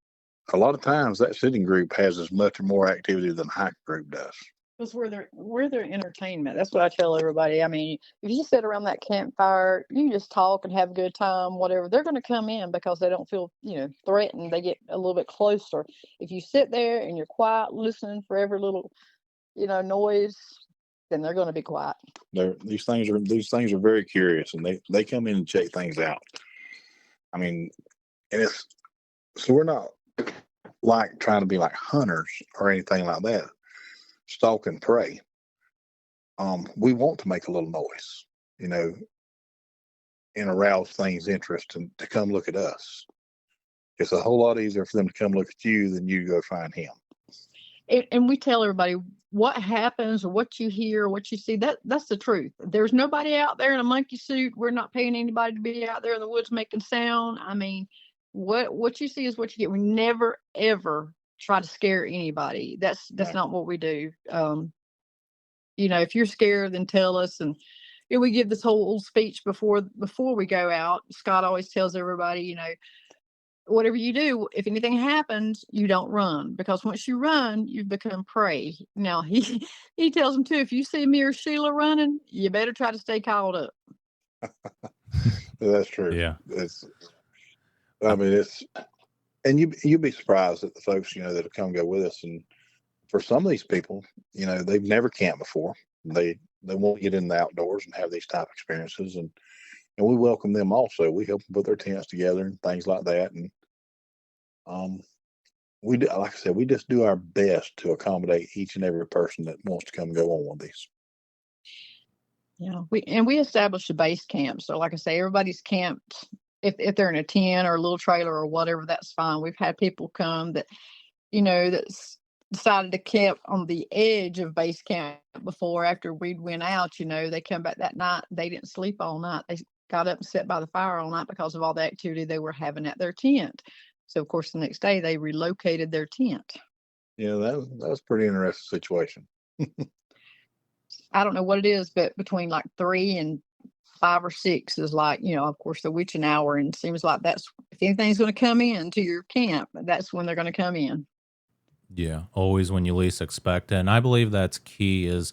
a lot of times that sitting group has as much or more activity than the hike group does. Because we're their entertainment. That's what I tell everybody. I mean, if you sit around that campfire, you just talk and have a good time, whatever. They're going to come in because they don't feel, threatened. They get a little bit closer. If you sit there and you're quiet, listening for every little, noise, then they're going to be quiet. These things are very curious, and they come in and check things out. I mean, and so we're not like trying to be like hunters or anything like that, stalk and prey. We want to make a little noise, and arouse things' interest and to come look at us. It's a whole lot easier for them to come look at you than you go find him. and we tell everybody what happens or what you hear, what you see. That's the truth. There's nobody out there in a monkey suit. We're not paying anybody to be out there in the woods making sound. I mean, what you see is what you get. We never ever try to scare anybody. That's Right. not what we do. If you're scared, then tell us. And we give this whole speech before we go out. Scott always tells everybody, whatever you do, if anything happens, you don't run, because once you run, you've become prey. Now he tells them too, if you see me or Sheila running, you better try to stay caught up. That's true. Yeah. And you'd be surprised at the folks, that have come go with us. And for some of these people, they've never camped before. They want to get in the outdoors and have these type of experiences. And we welcome them also. We help them put their tents together and things like that. And we do, like I said, we just do our best to accommodate each and every person that wants to come go on one of these. Yeah, we established a base camp. So like I say, everybody's camped. If they're in a tent or a little trailer or whatever, that's fine. We've had people come that, that's decided to camp on the edge of base camp before. After we'd went out, they come back that night. They didn't sleep all night. They got up and sat by the fire all night because of all the activity they were having at their tent. So of course the next day they relocated their tent. Yeah, that was a pretty interesting situation. I don't know what it is, but between like 3 and 5 or 6 is like, of course the witching hour, and it seems like that's, if anything's going to come into your camp, that's when they're going to come in. Yeah, always when you least expect it. And I believe that's key, is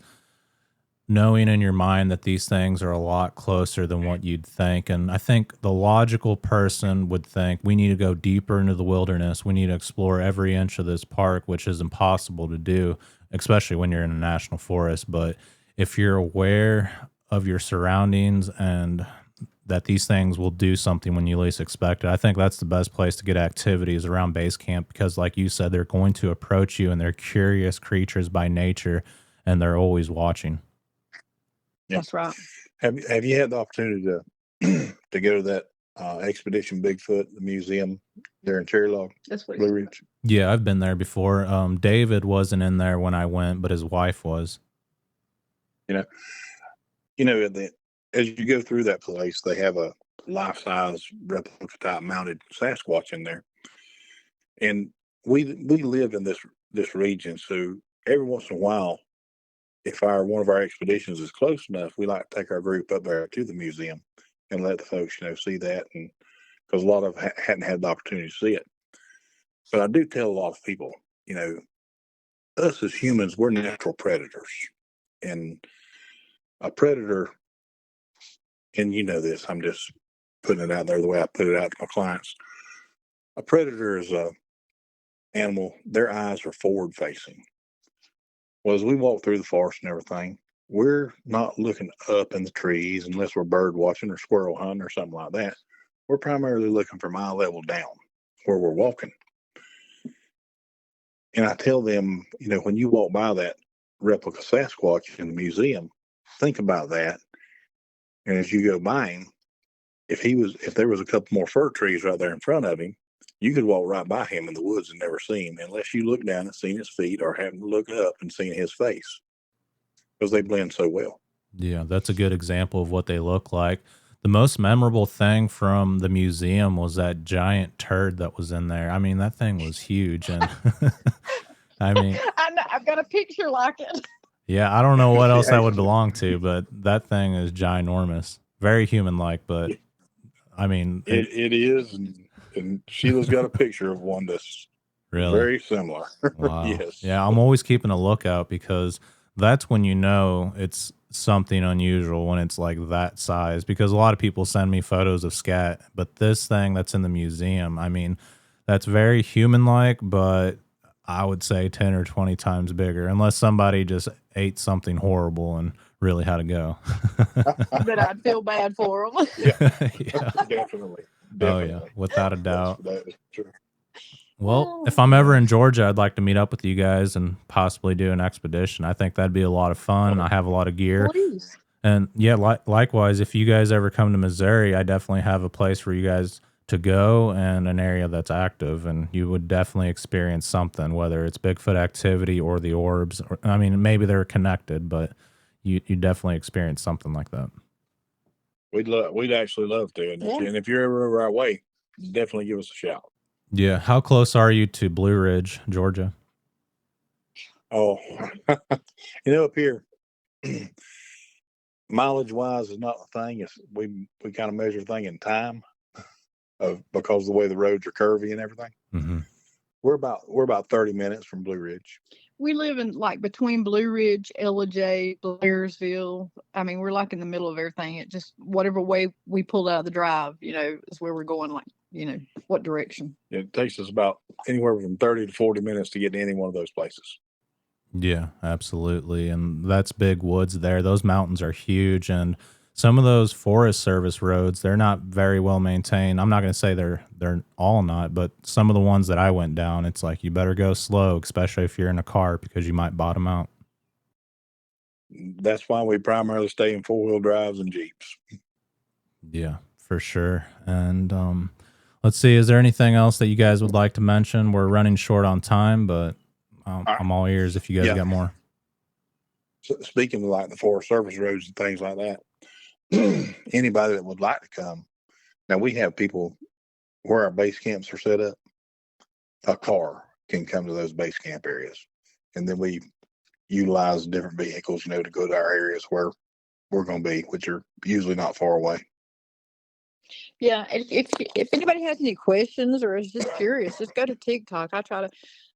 knowing in your mind that these things are a lot closer than what you'd think. And I think the logical person would think we need to go deeper into the wilderness. We need to explore every inch of this park, which is impossible to do, especially when you're in a national forest. But if you're aware of your surroundings and that these things will do something when you least expect it, I think that's the best place to get activities around base camp, because like you said, they're going to approach you and they're curious creatures by nature and they're always watching. Yeah. That's right. Have you had the opportunity to go to that Expedition Bigfoot, the museum there in Cherry Log, That's what Blue Ridge? Yeah, I've been there before. David wasn't in there when I went, but his wife was. As you go through that place, they have a life-size replica type mounted Sasquatch in there. And we live in this region, so every once in a while, if one of our expeditions is close enough, we like to take our group up there to the museum and let the folks, see that, and because a lot of hadn't had the opportunity to see it. But I do tell a lot of people, us as humans, we're natural predators, and a predator, and this, I'm just putting it out there the way I put it out to my clients. A predator is a animal, their eyes are forward facing. Well, as we walk through the forest and everything, we're not looking up in the trees unless we're bird watching or squirrel hunting or something like that. We're primarily looking from eye level down where we're walking. And I tell them, when you walk by that replica Sasquatch in the museum, think about that. And as you go by him, if there was a couple more fir trees right there in front of him, you could walk right by him in the woods and never see him unless you look down and seen his feet, or happen to look up and seen his face, because they blend so well. Yeah, that's a good example of what they look like. The most memorable thing from the museum was that giant turd that was in there. I mean, that thing was huge. And I mean, I know, I've got a picture like it. Yeah, I don't know what else that would belong to, but that thing is ginormous. Very human-like, but I mean... It is, and Sheila's got a picture of one that's really very similar. Wow. Yes. Yeah, I'm always keeping a lookout, because that's when it's something unusual, when it's like that size, because a lot of people send me photos of scat, but this thing that's in the museum, I mean, that's very human-like, but I would say 10 or 20 times bigger, unless somebody just ate something horrible and really had to go. But I'd feel bad for them. Yeah. Definitely. Oh, yeah, without a doubt. That is true. Well, if I'm ever in Georgia, I'd like to meet up with you guys and possibly do an expedition. I think that'd be a lot of fun. I have a lot of gear. Please. And yeah, likewise, if you guys ever come to Missouri, I definitely have a place for you guys to go and an area that's active, and you would definitely experience something, whether it's Bigfoot activity or the orbs. Or, I mean, maybe they're connected, but you definitely experience something like that. We'd actually love to. And if you're ever over our way, definitely give us a shout. Yeah. How close are you to Blue Ridge, Georgia? Oh, up here, mileage wise is not the thing. It's we kind of measure thing in time because of the way the roads are curvy and everything. Mm-hmm. We're about 30 minutes from Blue Ridge. We live in between Blue Ridge, J, Blairsville. I mean, we're in the middle of everything. It just whatever way we pull out of the drive, is where we're going. What direction? It takes us about anywhere from 30 to 40 minutes to get to any one of those places. Yeah, absolutely. And that's big woods there. Those mountains are huge. And some of those Forest Service roads, they're not very well maintained. I'm not going to say they're all not, but some of the ones that I went down, it's like you better go slow, especially if you're in a car, because you might bottom out. That's why we primarily stay in four-wheel drives and Jeeps. Yeah, for sure. And let's see, is there anything else that you guys would like to mention? We're running short on time, but I'm all ears if you guys got more. So speaking of the Forest Service roads and things like that, anybody that would like to come, now we have people where our base camps are set up. A car can come to those base camp areas, and then we utilize different vehicles, to go to our areas where we're going to be, which are usually not far away. Yeah, if anybody has any questions or is just curious, just go to TikTok. I try to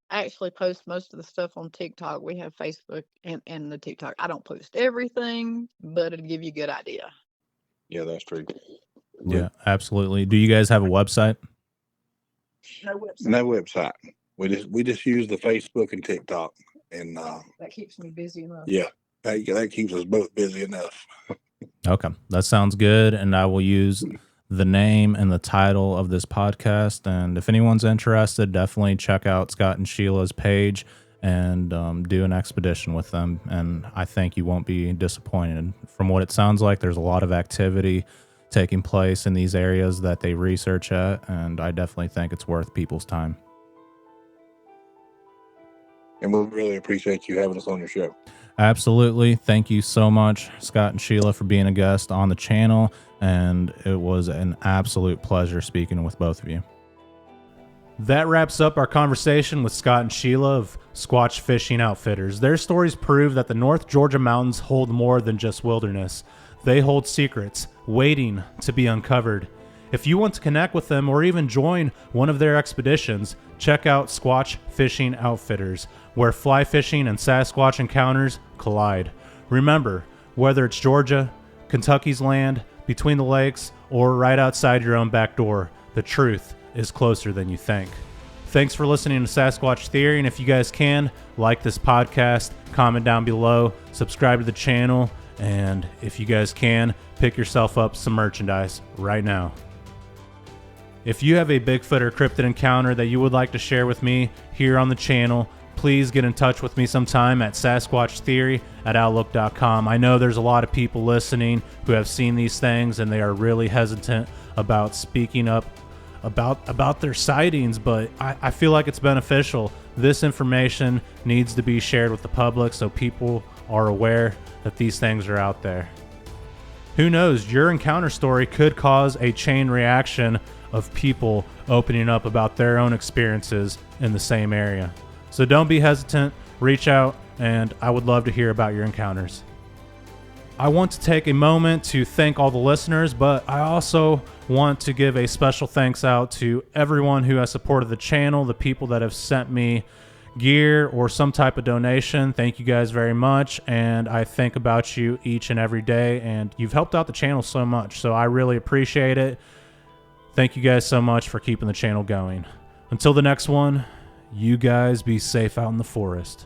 actually post most of the stuff on TikTok. We have Facebook and the TikTok. I don't post everything, but it'll give you a good idea. Yeah, that's true. Yeah, absolutely. Do you guys have a website? No website. We just use the Facebook and TikTok, and that keeps me busy enough. Yeah, that keeps us both busy enough. Okay, that sounds good, and I will use the name and the title of this podcast. And if anyone's interested, definitely check out Scott and Sheila's page and do an expedition with them. And I think you won't be disappointed. From what it sounds like, there's a lot of activity taking place in these areas that they research at, and I definitely think it's worth people's time. And we really appreciate you having us on your show. Absolutely. Thank you so much, Scott and Sheila, for being a guest on the channel. And it was an absolute pleasure speaking with both of you. That wraps up our conversation with Scott and Sheila of Squatch Fishing Outfitters. Their stories prove that the North Georgia mountains hold more than just wilderness. They hold secrets waiting to be uncovered. If you want to connect with them or even join one of their expeditions, check out Squatch Fishing Outfitters, where fly fishing and Sasquatch encounters collide. Remember, whether it's Georgia, Kentucky's land, between the lakes, or right outside your own back door, the truth is closer than you think. Thanks for listening to Sasquatch Theory, and if you guys can, like this podcast, comment down below, subscribe to the channel, and if you guys can, pick yourself up some merchandise right now. If you have a Bigfoot or cryptid encounter that you would like to share with me here on the channel, please get in touch with me sometime at sasquatchtheory@outlook.com. I know there's a lot of people listening who have seen these things and they are really hesitant about speaking up about their sightings, but I feel like it's beneficial. This information needs to be shared with the public so people are aware that these things are out there. Who knows, your encounter story could cause a chain reaction of people opening up about their own experiences in the same area. So don't be hesitant, reach out, and I would love to hear about your encounters. I want to take a moment to thank all the listeners, but I also want to give a special thanks out to everyone who has supported the channel, the people that have sent me gear or some type of donation. Thank you guys very much, and I think about you each and every day, and you've helped out the channel so much, so I really appreciate it. Thank you guys so much for keeping the channel going. Until the next one, you guys be safe out in the forest.